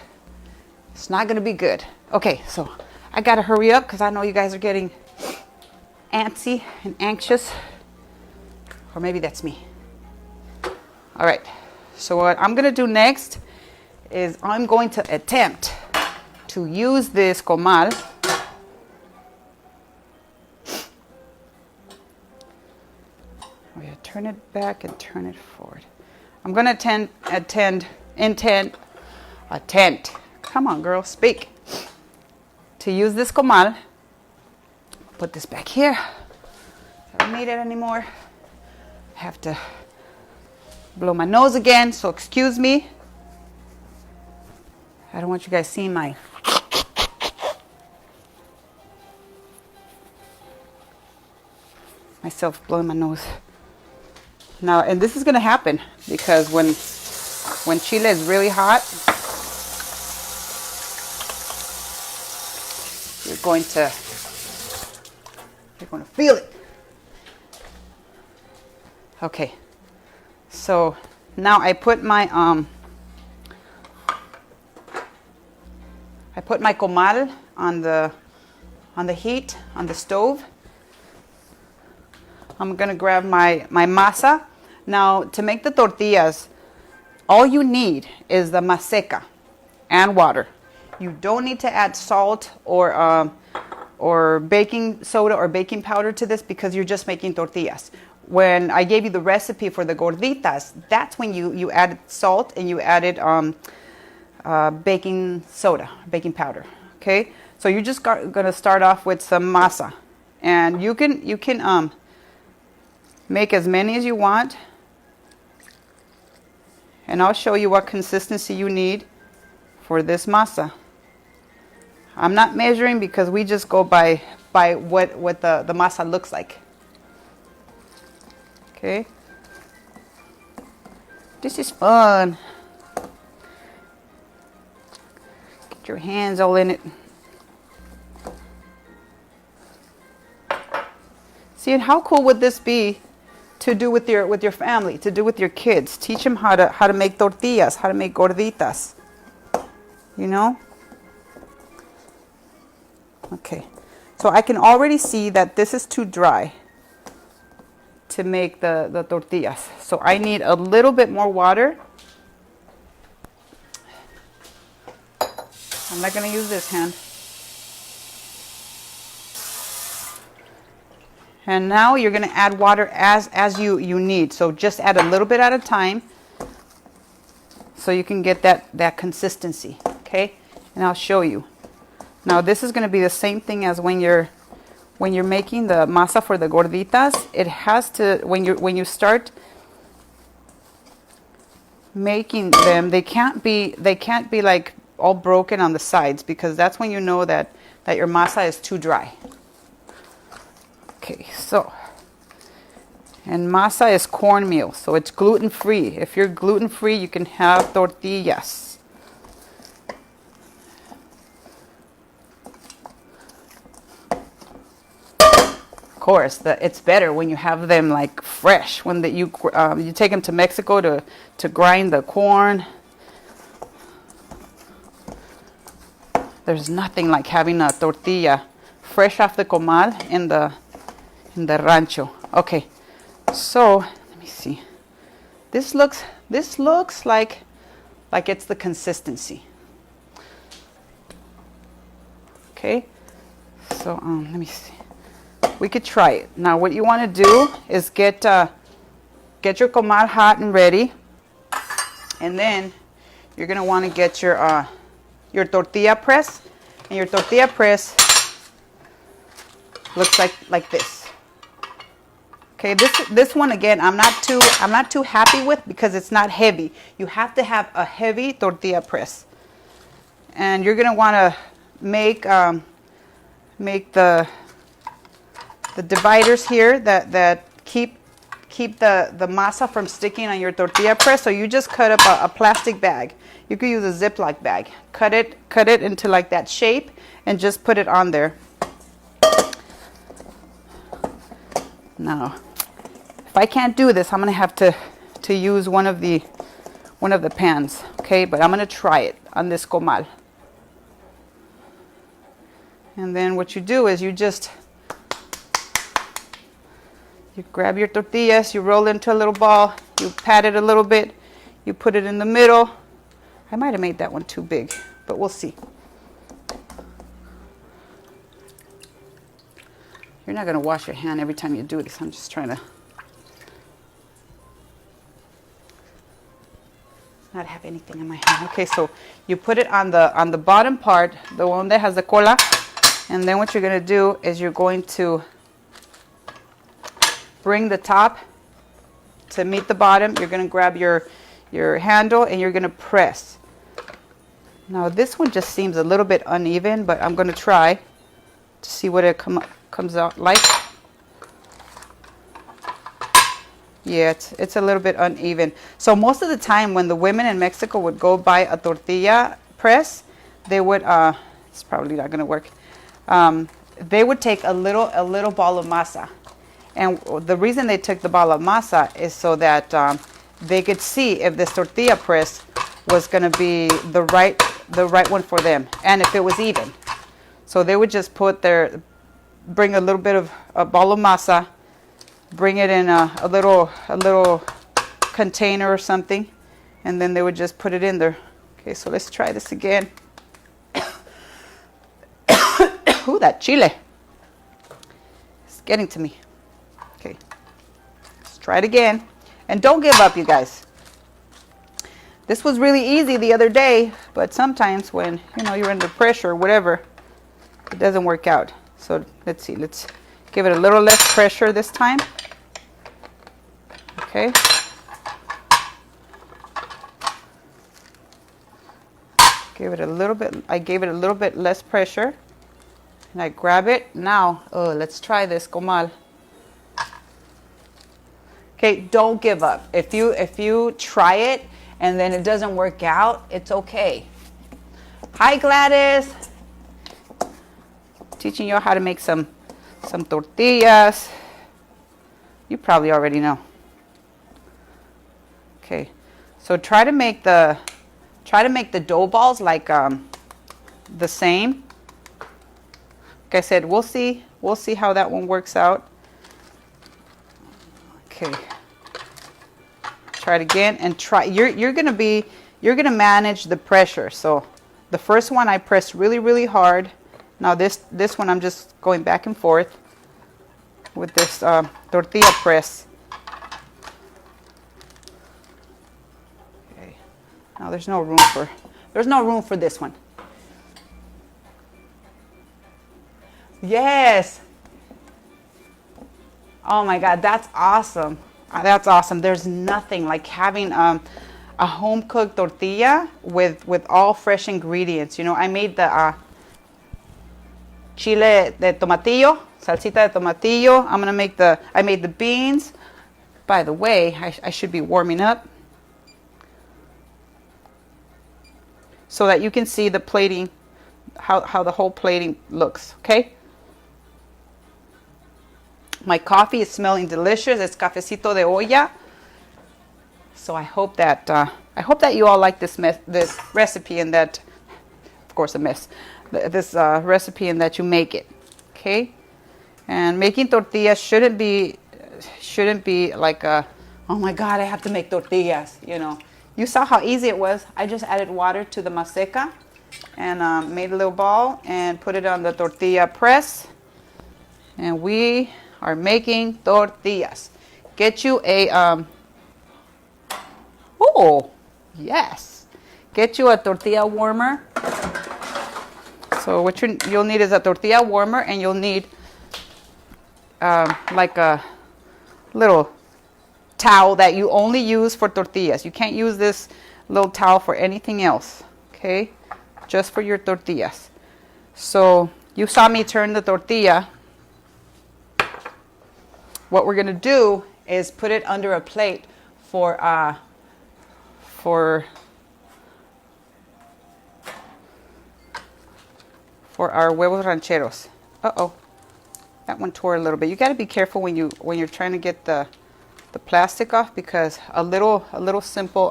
It's not gonna be good. Okay, so I gotta hurry up because I know you guys are getting antsy and anxious. Or maybe that's me. All right, so what I'm gonna do next is I'm going to attempt to use this comal turn it back and turn it forward. I'm gonna attempt, come on girl, speak, to use this comal. Put this back here. I don't need it anymore. I have to blow my nose again, so excuse me. I don't want you guys seeing myself blowing my nose. Now, and this is gonna happen because when chile is really hot, you're going to feel it. Okay, so now I put my comal on the heat on the stove. I'm gonna grab my masa. Now, to make the tortillas, all you need is the maseca and water. You don't need to add salt or baking soda or baking powder to this because you're just making tortillas. When I gave you the recipe for the gorditas, that's when you added salt and you added baking soda, baking powder. Okay, so you're just gonna start off with some masa, and you can make as many as you want, and I'll show you what consistency you need for this masa. I'm not measuring because we just go by what the masa looks like. Okay, this is fun. Get your hands all in it. See, and how cool would this be to do with your family, to do with your kids? Teach them how to make tortillas, how to make gorditas. You know? Okay, so I can already see that this is too dry to make the tortillas. So I need a little bit more water. I'm not going to use this hand. And now you're going to add water as you need. So just add a little bit at a time so you can get that consistency. Okay, and I'll show you. Now this is going to be the same thing as when you're making the masa for the gorditas. It has to, when you start making them, they can't be like all broken on the sides, because that's when you know that your masa is too dry. Okay, so, and masa is cornmeal, so it's gluten-free. If you're gluten-free, you can have tortillas. Of course, it's better when you have them like fresh. When you take them to Mexico to grind the corn. There's nothing like having a tortilla fresh off the comal in the rancho. Okay, so let me see. This looks like it's the consistency. Okay, so let me see. We could try it. Now what you want to do is get your comal hot and ready, and then you're gonna want to get your tortilla press, and your tortilla press looks like this. Okay, this one again I'm not too happy with because it's not heavy. You have to have a heavy tortilla press, and you're gonna want to make the dividers here that keep the masa from sticking on your tortilla press. So you just cut up a plastic bag. You could use a Ziploc bag. Cut it into like that shape and just put it on there. Now, if I can't do this, I'm gonna have to use one of the pans. Okay, but I'm gonna try it on this comal. And then what you do is you grab your tortillas, you roll it into a little ball, you pat it a little bit, you put it in the middle. I might have made that one too big, but we'll see. You're not going to wash your hand every time you do this. I'm just trying to not have anything in my hand. Okay, so you put it on the bottom part, the one that has the cola, and then what you're gonna do is you're going to bring the top to meet the bottom. You're gonna grab your handle and you're gonna press. Now this one just seems a little bit uneven, but I'm gonna try to see what it comes out like. Yeah, it's a little bit uneven. So most of the time when the women in Mexico would go buy a tortilla press, they would, it's probably not gonna work. They would take a little ball of masa. And the reason they took the ball of masa is so that they could see if this tortilla press was gonna be the right one for them, and if it was even. So they would just bring a little bit of a ball of masa, bring it in a little container or something, and then they would just put it in there. Okay, so let's try this again. Ooh, that chile. It's getting to me. Okay, let's try it again. And don't give up, you guys. This was really easy the other day, but sometimes when, you're under pressure or whatever, it doesn't work out. So let's see, let's give it a little less pressure this time. Okay. I gave it a little bit less pressure. And I grab it. Now, let's try this comal. Okay, don't give up. If you try it and then it doesn't work out, it's okay. Hi, Gladys. Teaching you how to make some tortillas. You probably already know. Okay, so try to make the dough balls like the same. Like I said, we'll see how that one works out. Okay, try it again and try. You're gonna manage the pressure. So the first one I pressed really hard. Now this one I'm just going back and forth with this tortilla press. Okay, now there's no room for this one. Yes. Oh my God, that's awesome. That's awesome. There's nothing like having a home cooked tortilla with all fresh ingredients. I made the chile de tomatillo, salsita de tomatillo. I made the beans. By the way, I should be warming up so that you can see the plating, how the whole plating looks, okay? My coffee is smelling delicious. It's cafecito de olla. So I hope that you all like this recipe, and that, of course, this recipe, and that you make it, okay? And making tortillas shouldn't be like oh my God, I have to make tortillas. You saw how easy it was. I just added water to the maseca and made a little ball and put it on the tortilla press, and we are making tortillas. Get you a get you a tortilla warmer. So what you'll need is a tortilla warmer, and you'll need like a little towel that you only use for tortillas. You can't use this little towel for anything else, okay? Just for your tortillas. So you saw me turn the tortilla. What we're gonna do is put it under a plate for our Huevos Rancheros. Uh-oh, that one tore a little bit. You got to be careful when you're trying to get the plastic off, because a little simple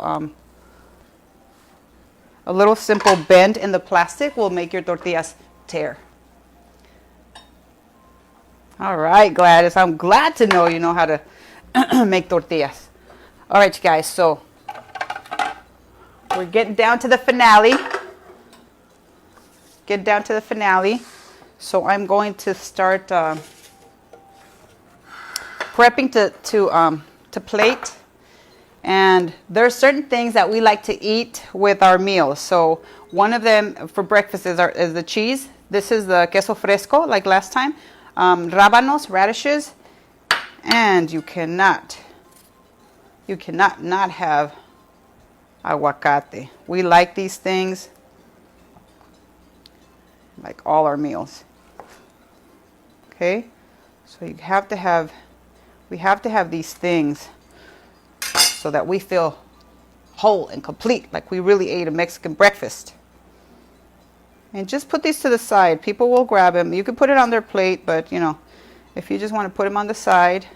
bend in the plastic will make your tortillas tear. All right, Gladys, I'm glad to know you know how to make tortillas. All right, you guys, so we're getting down to the finale. So I'm going to start prepping to plate. And there are certain things that we like to eat with our meals. So one of them for breakfast is the cheese. This is the queso fresco, like last time. Rábanos, radishes. And you cannot not have aguacate. We like these things, like all our meals. Okay, so we have to have these things so that we feel whole and complete, like we really ate a Mexican breakfast. And just put these to the side. People will grab them. You can put it on their plate, but you know, if you just want to put them on the side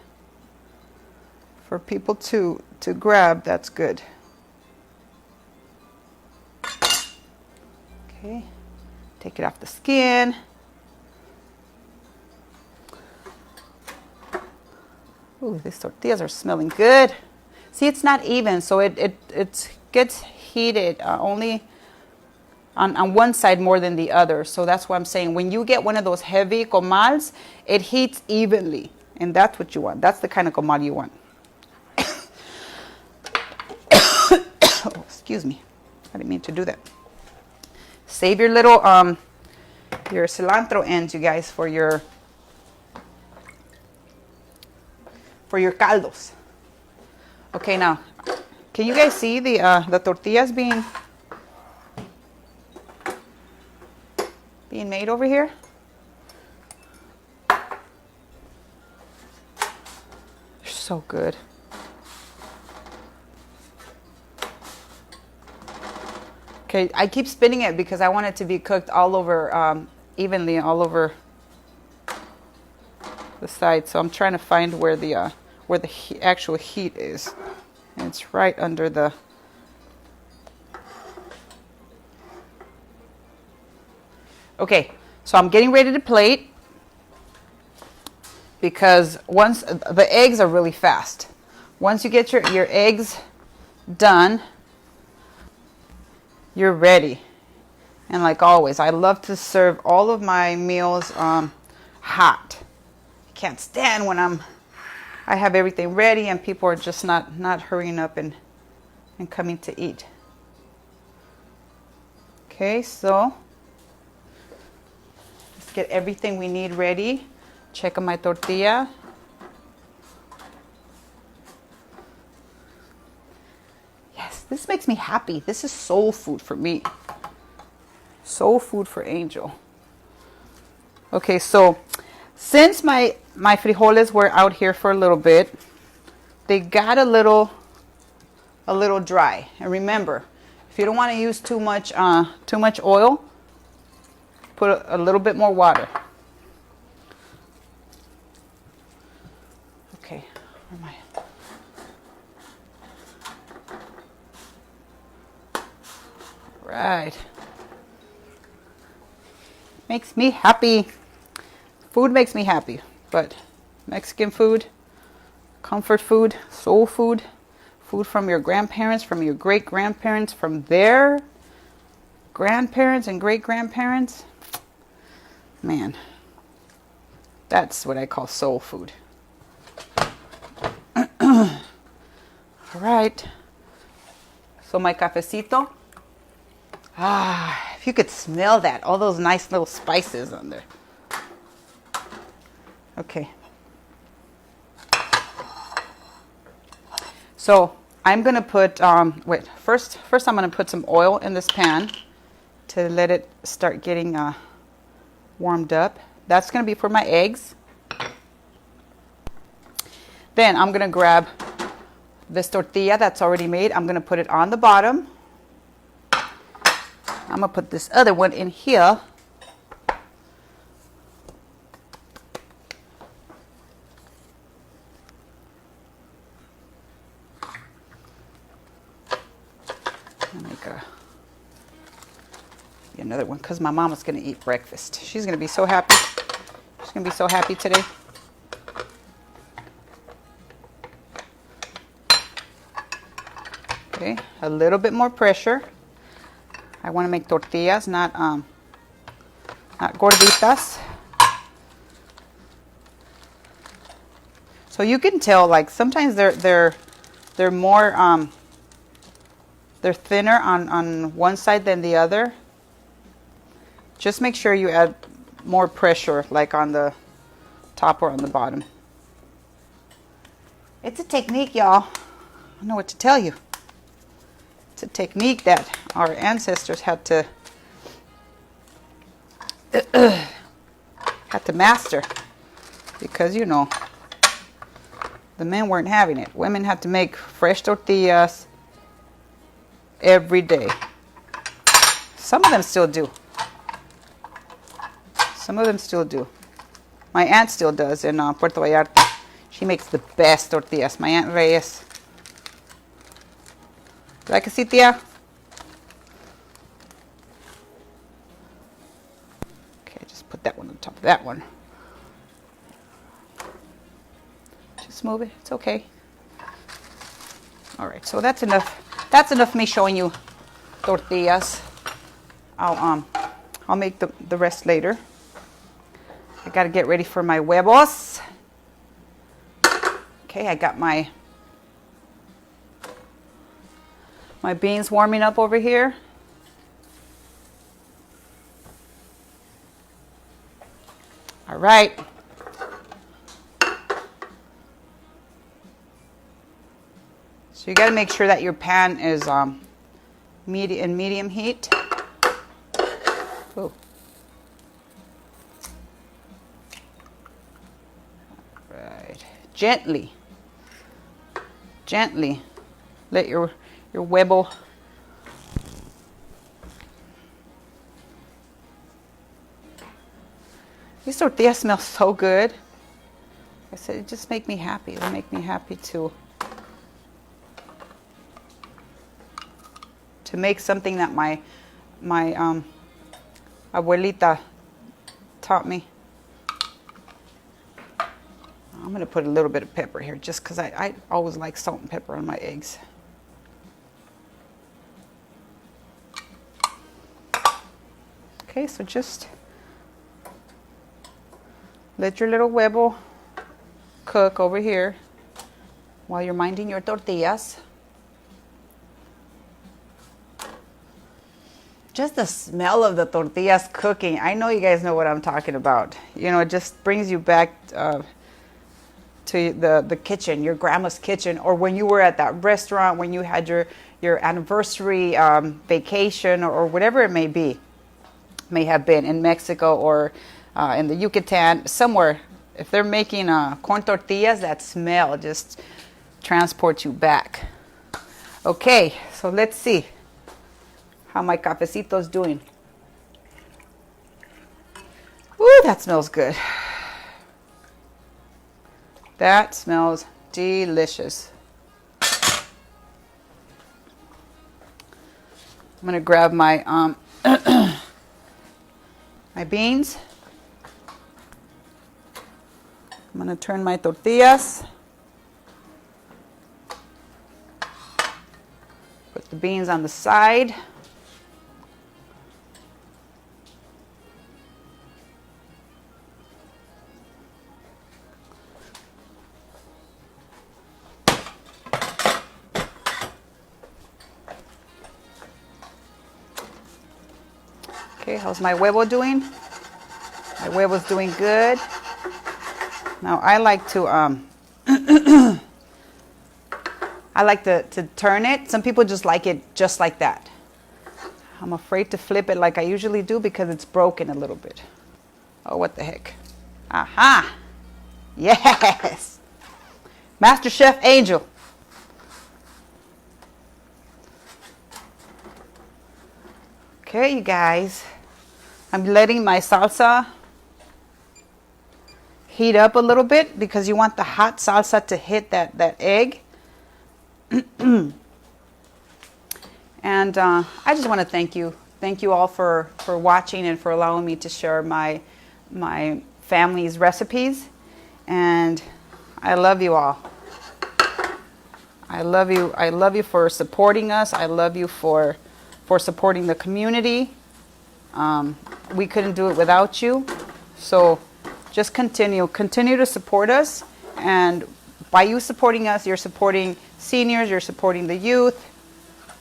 for people to grab, that's good. Okay, take it off the skin. Ooh, these tortillas are smelling good. See, it's not even, so it gets heated only on one side more than the other. So that's what I'm saying. When you get one of those heavy comals, it heats evenly. And that's what you want. That's the kind of comal you want. Oh, excuse me. I didn't mean to do that. Save your little, your cilantro ends, you guys, for your caldos. Okay, now, can you guys see the tortillas being made over here? They're so good. Okay, I keep spinning it because I want it to be cooked all over, evenly, all over the side. So I'm trying to find where the actual heat is. And it's right under the... Okay, so I'm getting ready to plate because once the eggs are really fast. Once you get your eggs done, you're ready. And like always, I love to serve all of my meals hot. I can't stand when I have everything ready and people are just not hurrying up and coming to eat. Okay, so let's get everything we need ready. Check on my tortilla. Yes, this makes me happy. This is soul food for me. Soul food for Angel. Okay, so since my frijoles were out here for a little bit, they got a little dry. And remember, if you don't want to use too much oil, put a little bit more water. Okay, where am I? Right. Makes me happy. Food makes me happy, but Mexican food, comfort food, soul food, food from your grandparents, from your great-grandparents, from their grandparents and great-grandparents. Man, that's what I call soul food. All right. So my cafecito. If you could smell that, all those nice little spices on there. Okay. So I'm going to put, first I'm going to put some oil in this pan to let it start getting warmed up. That's going to be for my eggs. Then I'm going to grab this tortilla that's already made. I'm going to put it on the bottom. I'm going to put this other one in here. Another one because my mama's going to eat breakfast. She's going to be so happy. She's going to be so happy today. Okay, a little bit more pressure. I want to make tortillas, not gorditas. So you can tell, like sometimes they're they're more, they're thinner on one side than the other. Just make sure you add more pressure, like on the top or on the bottom. It's a technique, y'all. I don't know what to tell you. It's a technique that our ancestors had to master, because you know, the men weren't having it. Women had to make fresh tortillas every day. Some of them still do. Some of them still do. My aunt still does in Puerto Vallarta. She makes the best tortillas. My Aunt Reyes. ¿Verdad que sí, tía? Okay, just put that one on top of that one. Just move it. It's okay. All right, so that's enough. That's enough me showing you tortillas. I'll make the rest later. I gotta get ready for my huevos. Okay, I got my beans warming up over here. All right. So you got to make sure that your pan is medium heat. Ooh. Right. Gently let your huevo these tortillas smell so good. I said it just make me happy. They make me happy to make something that my abuelita taught me. I'm going to put a little bit of pepper here just because I always like salt and pepper on my eggs. Okay, so just let your little huevo cook over here while you're minding your tortillas. Just the smell of the tortillas cooking. I know you guys know what I'm talking about. You know, it just brings you back to the kitchen, your grandma's kitchen, or when you were at that restaurant, when you had your anniversary vacation, or whatever it may have been in Mexico or in the Yucatan, somewhere. If they're making corn tortillas, that smell just transports you back. Okay, so let's see how my cafecito's doing. Ooh, that smells good. That smells delicious. I'm gonna grab my my beans. I'm gonna turn my tortillas. Put the beans on the side. Okay, how's my huevo doing? My huevo's doing good. Now I like to to turn it. Some people just like it just like that. I'm afraid to flip it like I usually do because it's broken a little bit. Oh, what the heck. Aha! Yes! Master Chef Angel. Okay, you guys. I'm letting my salsa heat up a little bit because you want the hot salsa to hit that egg. And I just want to thank you all for watching and for allowing me to share my family's recipes. And I love you all. I love you for supporting us. I love you for supporting the community. We couldn't do it without you. So just continue to support us, and by you supporting us, you're supporting seniors, you're supporting the youth,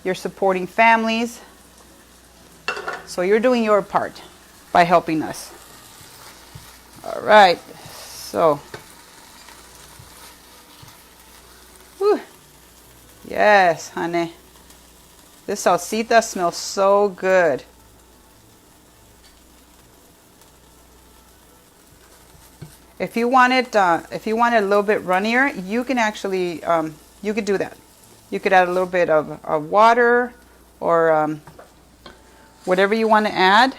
you're supporting families. So you're doing your part by helping us. All right, so, whew. Yes, honey. This salsita smells so good. If you want it a little bit runnier, you can actually, you could do that. You could add a little bit of water or whatever you want to add.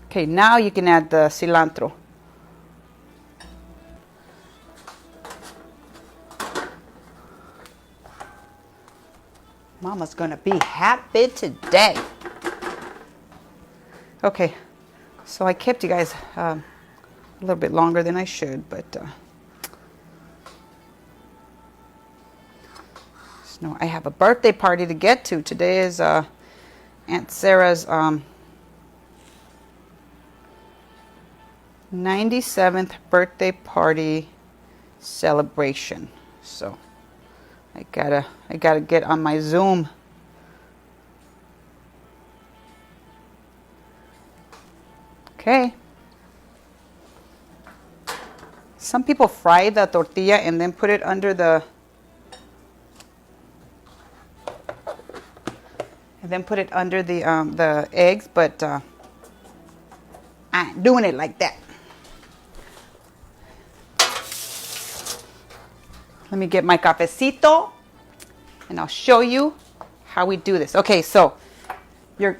Okay, now you can add the cilantro. Mama's gonna be happy today. Okay, so I kept you guys a little bit longer than I should, but no, I have a birthday party to get to. Today is Aunt Sarah's 97th birthday party celebration. So I gotta get on my Zoom. Okay. Some people fry the tortilla and then put it under the the eggs, but I ain't doing it like that. Let me get my cafecito and I'll show you how we do this. Okay, so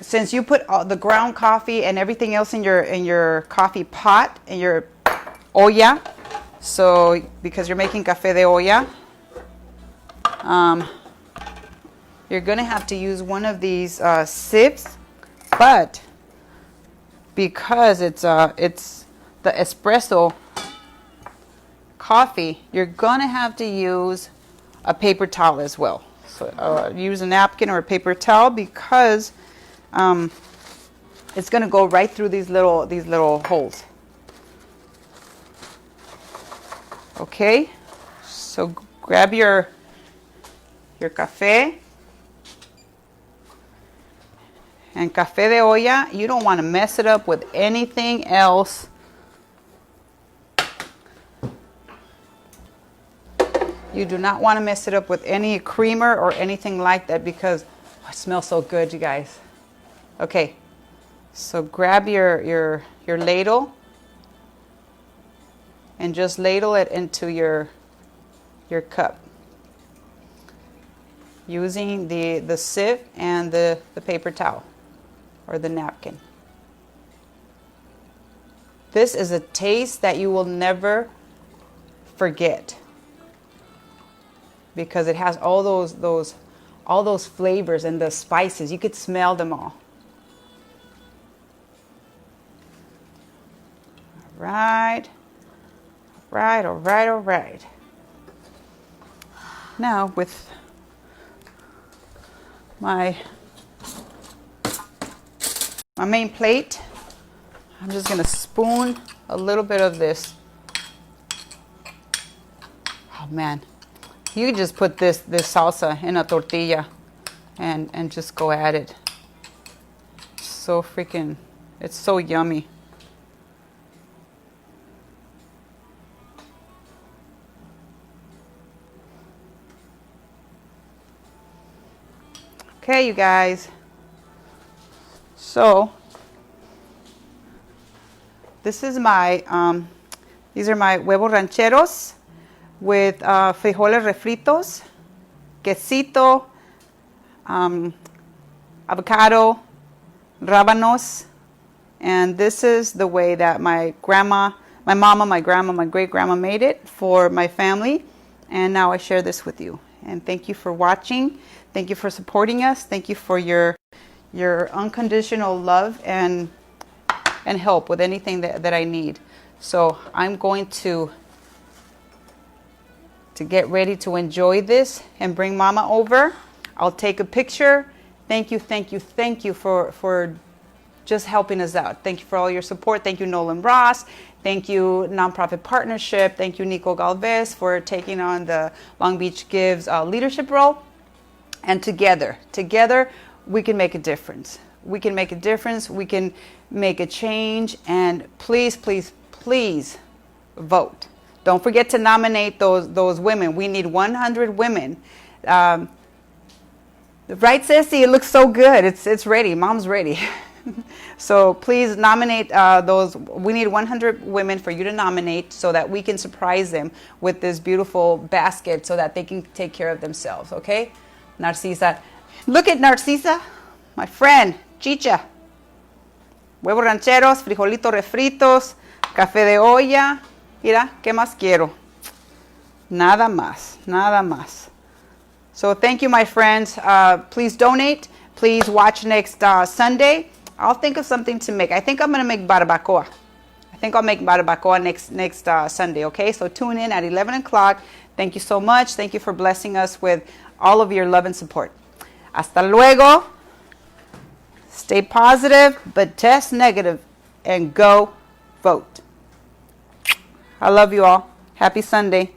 since you put all the ground coffee and everything else in your coffee pot, in your olla, so because you're making café de olla, you're gonna have to use one of these sieves, but because it's the espresso coffee, you're gonna have to use a paper towel as well. So use a napkin or a paper towel because it's gonna go right through these little holes. Okay, so grab your café. And café de olla, you don't want to mess it up with anything else. You do not want to mess it up with any creamer or anything like that because it smells so good, you guys. Okay, so grab your ladle and just ladle it into your cup using the sieve and the paper towel or the napkin. This is a taste that you will never forget because it has all those flavors and the spices. You could smell them all. All right. All right. Now with my main plate, I'm just gonna spoon a little bit of this. Oh man, you can just put this salsa in a tortilla and just go at it. It's so yummy. Okay, you guys. So this is these are my huevos rancheros with frijoles refritos, quesito, avocado, rábanos, and this is the way that my mama, my grandma, my great grandma made it for my family, and now I share this with you. And thank you for watching. Thank you for supporting us. Thank you for your unconditional love and help with anything that I need. So I'm going to get ready to enjoy this and bring Mama over. I'll take a picture Thank you, thank you, thank you for just helping us out. Thank you for all your support. Thank you, Nolan Ross. Thank you, Nonprofit Partnership. Thank you, Nico Galvez, for taking on the Long Beach Gives leadership role. And together, we can make a difference. We can make a difference. We can make a change. And please, please, please vote. Don't forget to nominate those women. We need 100 women. Right, Ceci? It looks so good. It's ready. Mom's ready. So please nominate those. We need 100 women for you to nominate so that we can surprise them with this beautiful basket so that they can take care of themselves, okay? Narcisa. Look at Narcisa, my friend, Chicha. Huevos rancheros, frijolitos refritos, café de olla. Mira, ¿qué más quiero? Nada más, nada más. So thank you, my friends. Please donate. Please watch next Sunday. I'll think of something to make. I think I'm going to make barbacoa. I think I'll make barbacoa next Sunday, okay? So tune in at 11 o'clock. Thank you so much. Thank you for blessing us with all of your love and support. Hasta luego. Stay positive, but test negative, and go vote. I love you all. Happy Sunday.